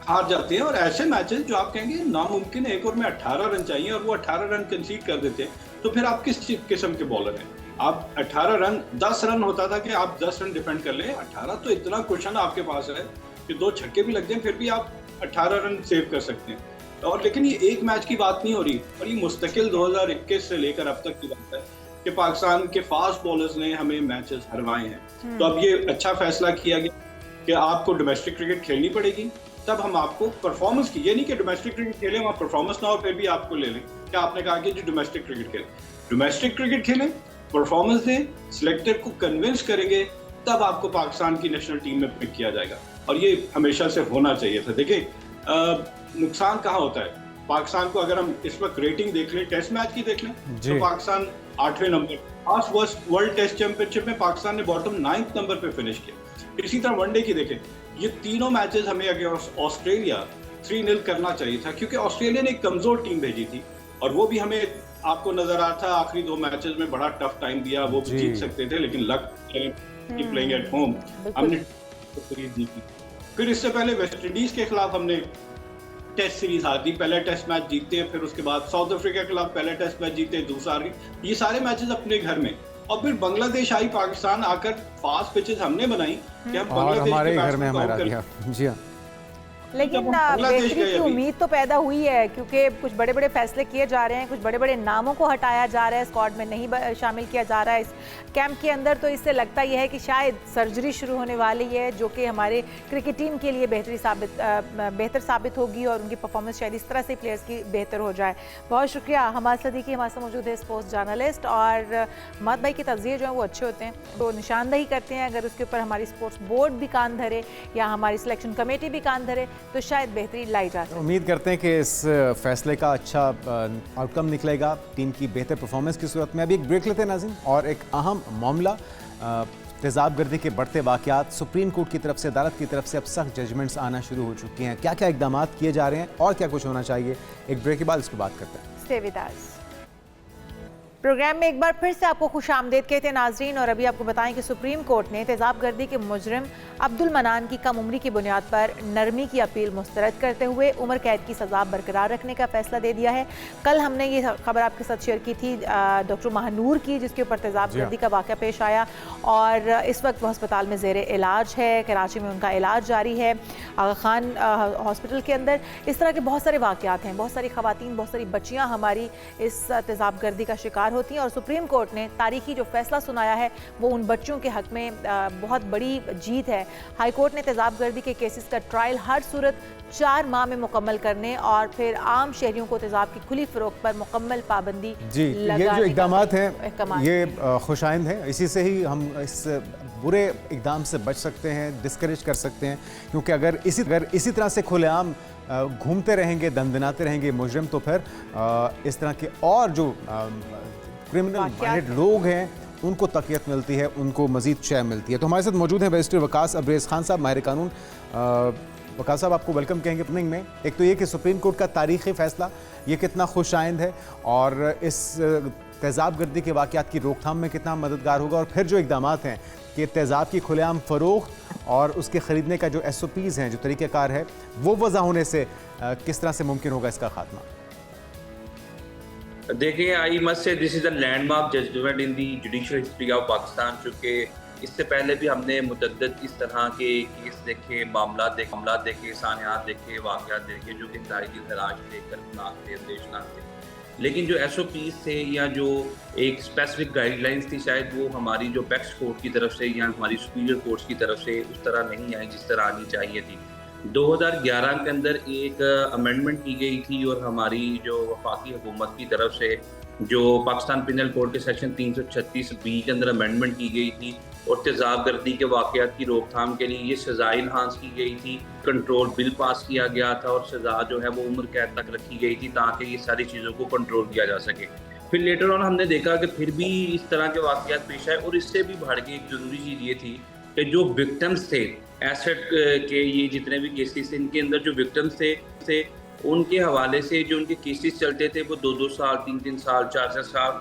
हार जाते हैं। और ऐसे मैचेस जो आप कहेंगे नामुमकिन है, एक ओवर में 18 रन चाहिए और वो 18 रन कंसीड कर देते हैं, तो फिर आप किस किस्म के बॉलर हैं? आप 18 रन, 10 रन होता था कि आप 10 रन डिफेंड कर लें, 18 तो इतना क्वेश्चन आपके पास है कि 2 छक्के भी लग जाएं फिर भी आप 18 रन सेव कर सकते हैं। और लेकिन ये एक मैच की बात नहीं हो रही, और ये मुस्तकिल 2021 से लेकर अब तक की बात है कि पाकिस्तान के फास्ट बॉलर्स ने हमें मैचेस हरवाए हैं। तो अब ये अच्छा फैसला किया गया कि आपको डोमेस्टिक क्रिकेट खेलनी पड़ेगी, तब हम आपको परफॉर्मेंस की, ये नहीं कि डोमेस्टिक क्रिकेट खेलें वहाँ परफॉर्मेंस ना हो फिर भी आपको ले लें। क्या आपने कहा कि जी डोमेस्टिक क्रिकेट खेलें, डोमेस्टिक क्रिकेट खेलें, परफॉर्मेंस दें, सिलेक्टर को कन्विंस करेंगे, तब आपको पाकिस्तान की नेशनल टीम में पिक किया जाएगा। और ये हमेशा से होना चाहिए था। देखिए नुकसान कहाँ होता है पाकिस्तान को, अगर हम इस वक्त रेटिंग देख लें, टेस्ट मैच की देख लें, तो पाकिस्तान 8वें नंबर, वर्ल्ड टेस्ट चैंपियनशिप में पाकिस्तान ने बॉटम 9th नंबर पे फिनिश किया। इसी तरह वनडे की देखें, ये तीनों मैचेस हमें अगेंस्ट ऑस्ट्रेलिया 3-0 करना चाहिए था, क्योंकि ऑस्ट्रेलिया ने एक कमजोर टीम भेजी थी और वो भी हमें आपको नजर आता था आखिरी 2 मैचेस में बड़ा टफ टाइम दिया, वो भी जीत सकते थे, लेकिन लक प्लेइंग एट होम हमने जीती। फिर इससे पहले वेस्ट इंडीज के खिलाफ हमने टेस्ट सीरीज हार दी, पहला टेस्ट मैच जीते हैं, फिर उसके बाद साउथ अफ्रीका के खिलाफ पहला टेस्ट मैच जीते, दूसरा हार गए। ये सारे मैचेस अपने घर में, और फिर बांग्लादेश आई, पाकिस्तान आकर फास्ट पिचेस हमने बनाई कि हम बांग्लादेश हमारे घर में हमारा दिया। जी हाँ, लेकिन बेहतरी की उम्मीद तो पैदा हुई है, क्योंकि कुछ बड़े बड़े फैसले किए जा रहे हैं, कुछ बड़े बड़े नामों को हटाया जा रहा है, स्क्वाड में नहीं शामिल किया जा रहा है इस कैंप के अंदर। तो इससे लगता यह है कि शायद सर्जरी शुरू होने वाली है, जो कि हमारे क्रिकेट टीम के लिए बेहतर साबित होगी और उनकी परफॉर्मेंस शायद इस तरह से प्लेयर्स की बेहतर हो जाए। बहुत शुक्रिया। हमाद सदीकी हमारे साथ मौजूद है, स्पोर्ट्स जर्नलिस्ट, और हमाद भाई के तज़किये जो हैं वो अच्छे होते हैं, तो निशानदही करते हैं। अगर उसके ऊपर हमारी स्पोर्ट्स बोर्ड भी कान धरे या हमारी सिलेक्शन कमेटी भी कान धरे तो शायद बेहतरी लाई जा सकती है। उम्मीद करते हैं कि इस फैसले का अच्छा आउटकम निकलेगा टीम की बेहतर परफॉर्मेंस की सूरत में। अभी एक ब्रेक लेते हैं नाज़रीन, और एक अहम मामला तेज़ाब गर्दी के बढ़ते वाक़यात, सुप्रीम कोर्ट की तरफ से, अदालत की तरफ से अब सख्त जजमेंट्स आना शुरू हो चुकी हैं। क्या क्या इक़दाम किए जा रहे हैं और क्या कुछ होना चाहिए, एक ब्रेक के बाद इसको बात करते हैं। Stay with us. प्रोग्राम में एक बार फिर से आपको खुश आमदेद कहते हैं नाजरीन, और अभी आपको बताएं कि सुप्रीम कोर्ट ने तेज़ाब गर्दी के मुजरिम अब्दुल मनान की कम उम्री की बुनियाद पर नरमी की अपील मुस्तरद करते हुए उम्र कैद की सज़ा बरकरार रखने का फैसला दे दिया है। कल हमने ये खबर आपके साथ शेयर की थी डॉक्टर महानूर की, जिसके ऊपर तेज़ाब गर्दी का वाक़या पेश आया और इस वक्त वो अस्पताल में ज़ेर इलाज है, कराची में उनका इलाज जारी है, आगा खान हॉस्पिटल के अंदर। इस तरह के बहुत सारे वाक़यात हैं, बहुत सारी ख़वातीन, बहुत सारी बच्चियाँ हमारी इस तेज़ाब गर्दी का शिकार होती हैं, और सुप्रीम कोर्ट ने तारीखी जो फैसला सुनाया है वो उन बच्चों के हक में बहुत बड़ी जीत है। हाई कोर्ट ने तेज़ाब गर्दी के केसेस का ट्रायल हर सूरत 4 माह में मुकम्मल करने और फिर आम शहरियों को तेज़ाब की खुली फ़रोख्त पर मुकम्मल पाबंदी जी, ये जो इक़दाम हैं ये खुशाइंद हैं, इसी से ही हम इस बुरे इक़दाम से बच सकते हैं, डिस्करेज कर सकते हैं, क्योंकि अगर इसी तरह से खुलेआम घूमते रहेंगे, दंदनाते रहेंगे मुजरिम, तो फिर इस तरह के और जो क्रिमिनल माइंडेड लोग हैं उनको तक़ियत मिलती है, उनको मज़ीद शय मिलती है। तो हमारे साथ मौजूद हैं बैरिस्टर वकास अब्रेज़ खान साहब, माहिर कानून। वकास साहब, आपको वेलकम कहेंगे ओपनिंग में। एक तो ये कि सुप्रीम कोर्ट का तारीख़ी फ़ैसला ये कितना खुशाइंद है, और इस तेज़ाब गर्दी के वाक़यात की रोकथाम में कितना मददगार होगा, और फिर जो इक़दाम हैं कि तेज़ाब की खुलेआम फ़रोख्त और उसके ख़रीदने का जो SOPs हैं, जो तरीक़ाकार है, वो वज़ा होने से किस तरह से मुमकिन होगा इसका खात्मा? देखिए, I must say this is a landmark judgement in the judicial history of Pakistan, चूँकि इससे पहले भी हमने मुतअद्दिद इस तरह के केस देखे, मामला देखे, सानियात देखे, वाक़यात देखे जो कि इंतहाई दिलखराश थे, कर्बनाक थे, अंदेशनाक थे। लेकिन जो SOPs थे या जो एक स्पेसिफिक गाइडलाइंस थी, शायद वो हमारी जो पैक्स कोर्ट की तरफ से या हमारी सुपीरियर कोर्ट्स की तरफ से उस तरह नहीं आई जिस तरह आनी चाहिए थी। 2011 के अंदर एक अमेंडमेंट की गई थी और हमारी जो वफाकी हुकूमत की तरफ से जो पाकिस्तान पिनल कोड के सेक्शन 336B के अंदर अमेंडमेंट की गई थी और तेज़ाब गर्दी के वाक़यात की रोकथाम के लिए ये सज़ा इन्हांस की गई थी, कंट्रोल बिल पास किया गया था और सज़ा जो है वो उम्र कैद तक रखी गई थी ताकि ये सारी चीज़ों को कंट्रोल किया जा सके। फिर लेटर ऑन हमने देखा कि फिर भी इस तरह के वाक़यात पेश आए और इससे भी बढ़ के एक ज़रूरी चीज़ ये थी कि जो विक्टिम्स थे एसेट के, ये जितने भी केसेस इनके अंदर जो विक्टिम्स थे उनके हवाले से जो उनके केसेस चलते थे वो 2-2 साल, 3-3 साल, 4-4 साल,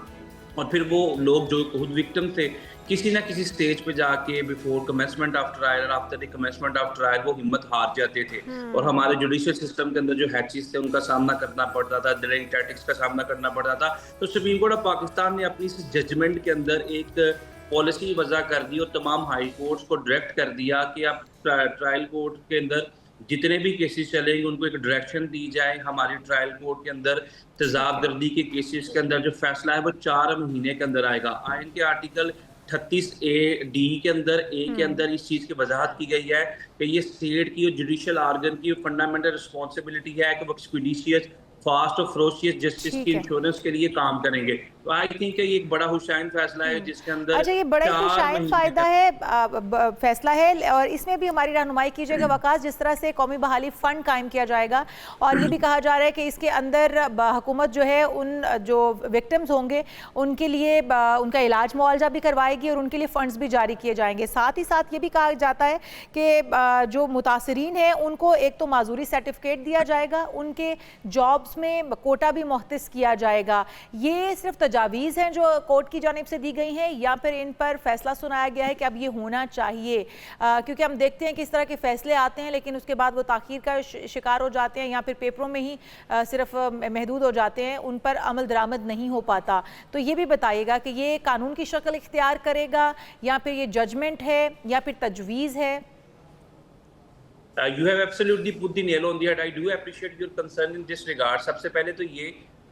और फिर वो लोग जो खुद विक्टिम थे किसी ना किसी स्टेज पे जाके बिफोर कमेंसमेंट ऑफ ट्रायल और after the commencement of trial वो हिम्मत हार जाते थे और हमारे जुडिशियल सिस्टम के अंदर जो हैचिस थे उनका सामना करना पड़ता था, डिलेइंग टैक्टिक्स का सामना करना पड़ता था। तो सुप्रीम कोर्ट ऑफ पाकिस्तान ने अपनी इस जजमेंट के अंदर एक पॉलिसी वज़ा कर दी और तमाम हाई कोर्ट्स को डायरेक्ट कर दिया कि आप ट्रायल कोर्ट के अंदर जितने भी केसेस चलेंगे उनको एक डायरेक्शन दी जाए। हमारे ट्रायल कोर्ट के अंदर तेज़ाब गर्दी के केसेस के अंदर जो फैसला है वो 4 महीने के अंदर आएगा। आइन के आर्टिकल 38A(D) के अंदर के अंदर इस चीज़ की वजाहत की गई है कि ये स्टेट की और जुडिशियल आर्गन की फंडामेंटल रिस्पॉन्सिबिलिटी है कि वो एक्सपीडिशियस, फास्ट और फ्रोशियस जस्टिस की इंश्योरेंस के लिए काम करेंगे। तो आई थिंक ये एक बड़ा हुशाइन फैसला है जिसके अंदर अच्छा, ये बड़ा हुशाइन फायदा है, फैसला है, और इसमें भी हमारी रहनुमाई कीजिएगा वकास, जिस तरह से कौमी बहाली फंड कायम किया जाएगा और ये भी कहा जा रहा है कि इसके अंदर हुकूमत जो है उन जो विक्टिम्स होंगे उनके लिए उनका इलाज मुआवजा भी करवाएगी और उनके लिए फंड्स भी जारी किए जाएंगे। साथ ही साथ ये भी कहा जाता है कि जो मुतासरीन हैं उनको एक तो माजूरी सर्टिफिकेट दिया जाएगा, उनके जॉब्स में कोटा भी मुख्तस किया जाएगा। ये सिर्फ तजावीज़ हैं जो कोर्ट की जानिब से दी गई हैं या फिर इन पर फैसला सुनाया गया है कि अब ये होना चाहिए? क्योंकि हम देखते हैं कि इस तरह के फैसले आते हैं लेकिन उसके बाद वो ताख़ीर का शिकार हो जाते हैं या फिर पेपरों में ही सिर्फ महदूद हो जाते हैं, उन पर अमल दरामद नहीं हो पाता। तो ये भी बताइएगा कि ये कानून की शक्ल इख्तियार करेगा या फिर ये जजमेंट है या फिर तजवीज़ है? You have absolutely put the nail on the head. I do appreciate your concern in this regard. सबसे पहले तो ये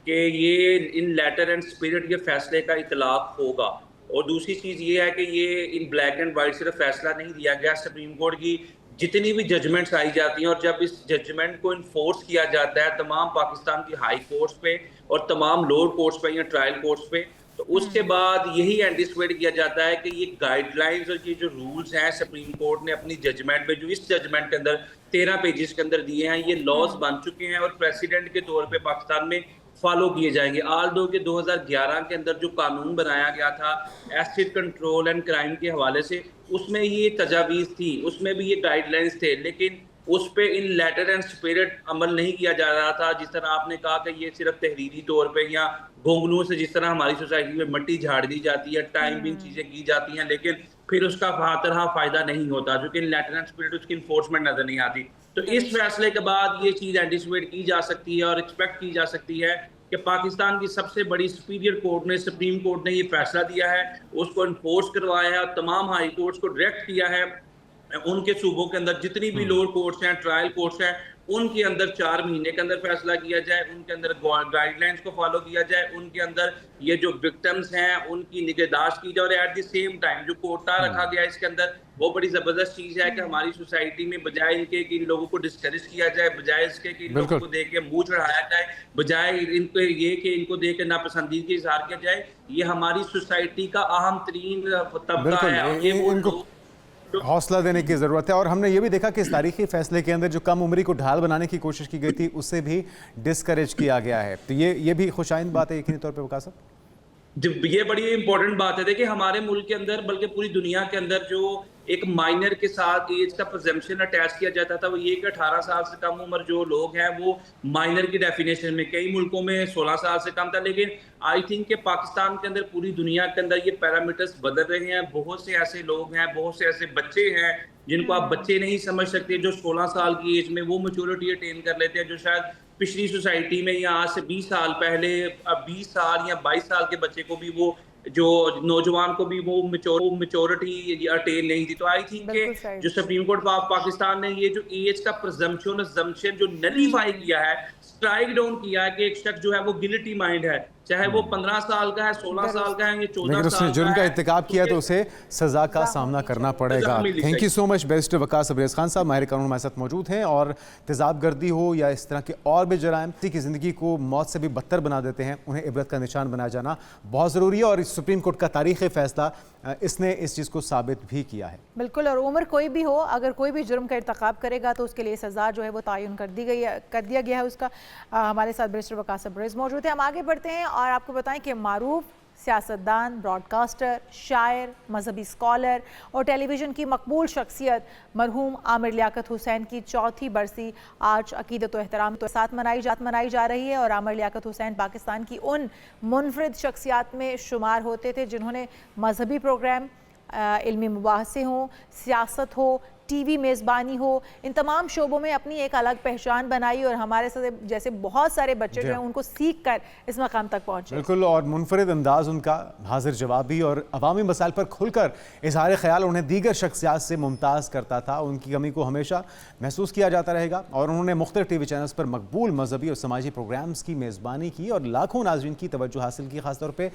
कि ये इन लेटर एंड स्पिरिट ये फैसले का इतलाक होगा और दूसरी चीज़ ये है कि ये इन ब्लैक एंड वाइट सिर्फ फैसला नहीं दिया गया। सुप्रीम कोर्ट की जितनी भी जजमेंट्स आई जाती हैं और जब इस जजमेंट को इन्फोर्स किया जाता है तमाम पाकिस्तान की हाई कोर्ट्स पे और तमाम लोअर कोर्ट्स पे या ट्रायल कोर्ट्स पे, तो उसके बाद यही एंटिसिपेट किया जाता है कि ये गाइडलाइंस और ये जो रूल्स हैं सुप्रीम कोर्ट ने अपनी जजमेंट में जो इस जजमेंट के अंदर 13 पेजेस के अंदर दिए हैं, ये लॉज बन चुके हैं और प्रेसिडेंट के तौर पे पाकिस्तान में फॉलो किए जाएंगे। आल दो के 2011 के अंदर जो कानून बनाया गया था एसिड कंट्रोल एंड क्राइम के हवाले से, उसमें ये तजावीज़ थी, उसमें भी ये गाइडलाइंस थे, लेकिन उस पे इन लेटर एंड स्पिरिट अमल नहीं किया जा रहा था। जिस तरह आपने कहा कि ये सिर्फ तहरीरी तौर पे या घोंगलुओं से जिस तरह हमारी सोसाइटी में मिट्टी झाड़ दी जाती है, टाइम बिंग चीज़ें की जाती हैं, लेकिन फिर उसका तरह फ़ायदा नहीं होता, जो कि लेटर एंड स्पिरिट उसकी इन्फोर्समेंट नज़र नहीं आती। तो इस फैसले के बाद ये चीज़ एंटिसिपेट की जा सकती है और एक्सपेक्ट की जा सकती है कि पाकिस्तान की सबसे बड़ी सुपीरियर कोर्ट ने, सुप्रीम कोर्ट ने ये फैसला दिया है, उसको इन्फोर्स करवाया है और तमाम हाई कोर्ट्स को डायरेक्ट किया है उनके सूबों के अंदर जितनी भी लोअर कोर्ट्स हैं, ट्रायल कोर्ट्स हैं, उनके अंदर 4 महीने के अंदर फैसला किया जाए, उनके अंदर गाइडलाइंस को फॉलो किया जाए, उनके अंदर ये जो विक्टिम्स हैं उनकी निगहदाश्त की जाए और एट द सेम टाइम जो कोटा रखा गया इसके अंदर वो बड़ी ज़बरदस्त चीज़ है कि हमारी सोसाइटी में बजाय इनके कि इन लोगों को डिस्करेज किया जाए, बजाय इसके कि इन लोगों को देख के मुँह चढ़ाया जाए, बजाय इनको ये कि इनको देख के नापसंदीदगी इजहार किया जाए, ये हमारी सोसाइटी का अहम तरीन तबका है, ये उनको हौसला देने की ज़रूरत है। और हमने ये भी देखा कि इस तारीखी फैसले के अंदर जो कम उम्री को ढाल बनाने की कोशिश की गई थी उससे भी डिस्करेज किया गया है, तो ये भी खुशाइंद बात है यकीनी तौर पे वकास साहब। ये बड़ी इंपॉर्टेंट बात है। देखिए हमारे मुल्क के अंदर बल्कि पूरी दुनिया के अंदर जो एक माइनर के साथ एज का प्रिजम्पशन अटैच किया जाता था, वो ये कि 18 साल से कम उम्र जो लोग हैं वो माइनर की डेफिनेशन में, कई मुल्कों में 16 साल से कम था, लेकिन आई थिंक कि पाकिस्तान के अंदर, पूरी दुनिया के अंदर ये पैरामीटर्स बदल रहे हैं। बहुत से ऐसे लोग हैं, बहुत से ऐसे बच्चे हैं जिनको आप बच्चे नहीं समझ सकते, जो 16 साल की एज में वो मैच्योरिटी अटेन कर लेते हैं, जो शायद पिछली सोसाइटी में या आज से 20 साल पहले, अब 20 साल या 22 साल के बच्चे को भी वो, जो नौजवान को भी वो मैच्योरिटी अटेन नहीं थी। तो आई थिंक के जो सुप्रीम कोर्ट ऑफ पाकिस्तान ने ये जो एज का प्रिजम्पशन जो नलीफाई किया है, स्ट्राइक डाउन किया है कि एक शख्स जो है वो गिल्टी माइंड है, चाहे वो 15 साल का है, 16 साल का है या 14 लेकिन साल उसने जुर्म का है, इत्तेकाब किया तो उसे सजा का सामना करना पड़ेगा। Thank you so much barrister Waqas Abrez Khan sahab, माहिर कानून हमारे साथ मौजूद हैं। और तेज़ाब गर्दी हो या इस तरह के और भी जराइम की ज़िंदगी को मौत से भी बदतर बना देते हैं, उन्हें इबरत का निशान बनाया जाना बहुत ज़रूरी है। और इस सुप्रीम कोर्ट का तारीख़ी फ़ैसला इसने इस चीज़ को साबित भी किया है। बिल्कुल, और उम्र कोई भी हो, अगर कोई भी जुर्म का इर्तिकाब करेगा तो उसके लिए सज़ा जो है वो तयन कर दिया गया है उसका। हमारे साथ बैरिस्टर वकास अब्रेज़ मौजूद है। हम आगे बढ़ते हैं और आपको बताएं कि मारूफ सियासतदान, ब्रॉडकास्टर, शायर, मजहबी स्कॉलर और टेलीविज़न की मकबूल शख्सियत मरहूम आमिर लियाकत हुसैन की 4थी बरसी आज अकीदत व एहतराम के साथ मनाई जा रही है। और आमिर लियाकत हुसैन पाकिस्तान की उन मुनफरिद शख्सियात में शुमार होते थे जिन्होंने मजहबी प्रोग्राम, इल्मी मुबाहसे हों, सियासत हो, टीवी मेज़बानी हो, इन तमाम शोबों में अपनी एक अलग पहचान बनाई और हमारे साथ जैसे बहुत सारे बच्चे जो हैं उनको सीख कर इस मकाम तक पहुँचे। बिल्कुल, और मुनफरिद अंदाज उनका, हाजिर जवाबी और अवामी मसाइल पर खुलकर इज़हार ख्याल उन्हें दीगर शख्सियात से मुमताज़ करता था। उनकी कमी को हमेशा महसूस किया जाता रहेगा। और उन्होंने मुख्तलिफ टीवी चैनल्स पर मकबूल मजहबी और समाजी प्रोग्राम्स की मेज़बानी की और लाखों नाज़रीन की तवज्जो हासिल की। ख़ासतौर पर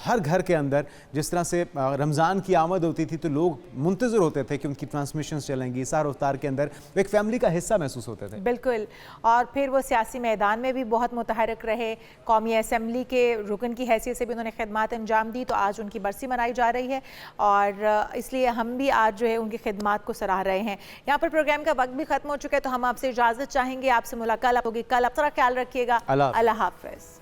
हर घर के अंदर जिस तरह से रमज़ान की आमद होती थी तो लोग मुंतज़िर होते थे कि उनकी ट्रांसमिशन चलेंगी, सहर इफ्तार के अंदर एक फैमिली का हिस्सा महसूस होते थे। बिल्कुल, और फिर वो सियासी मैदान में भी बहुत मुतहरक रहे। कौमी असम्बली के रुकन की हैसियत से भी उन्होंने खिदमत अंजाम दी। तो आज उनकी बरसी मनाई जा रही है और इसलिए हम भी आज जो है उनकी खिदमत को सराह रहे हैं। यहाँ पर प्रोग्राम का वक्त भी खत्म हो चुका है, तो हम आपसे इजाज़त चाहेंगे। आपसे मुलाकात होगी कल। अपना ख्याल रखिएगा। अल्लाह हाफ़िज़।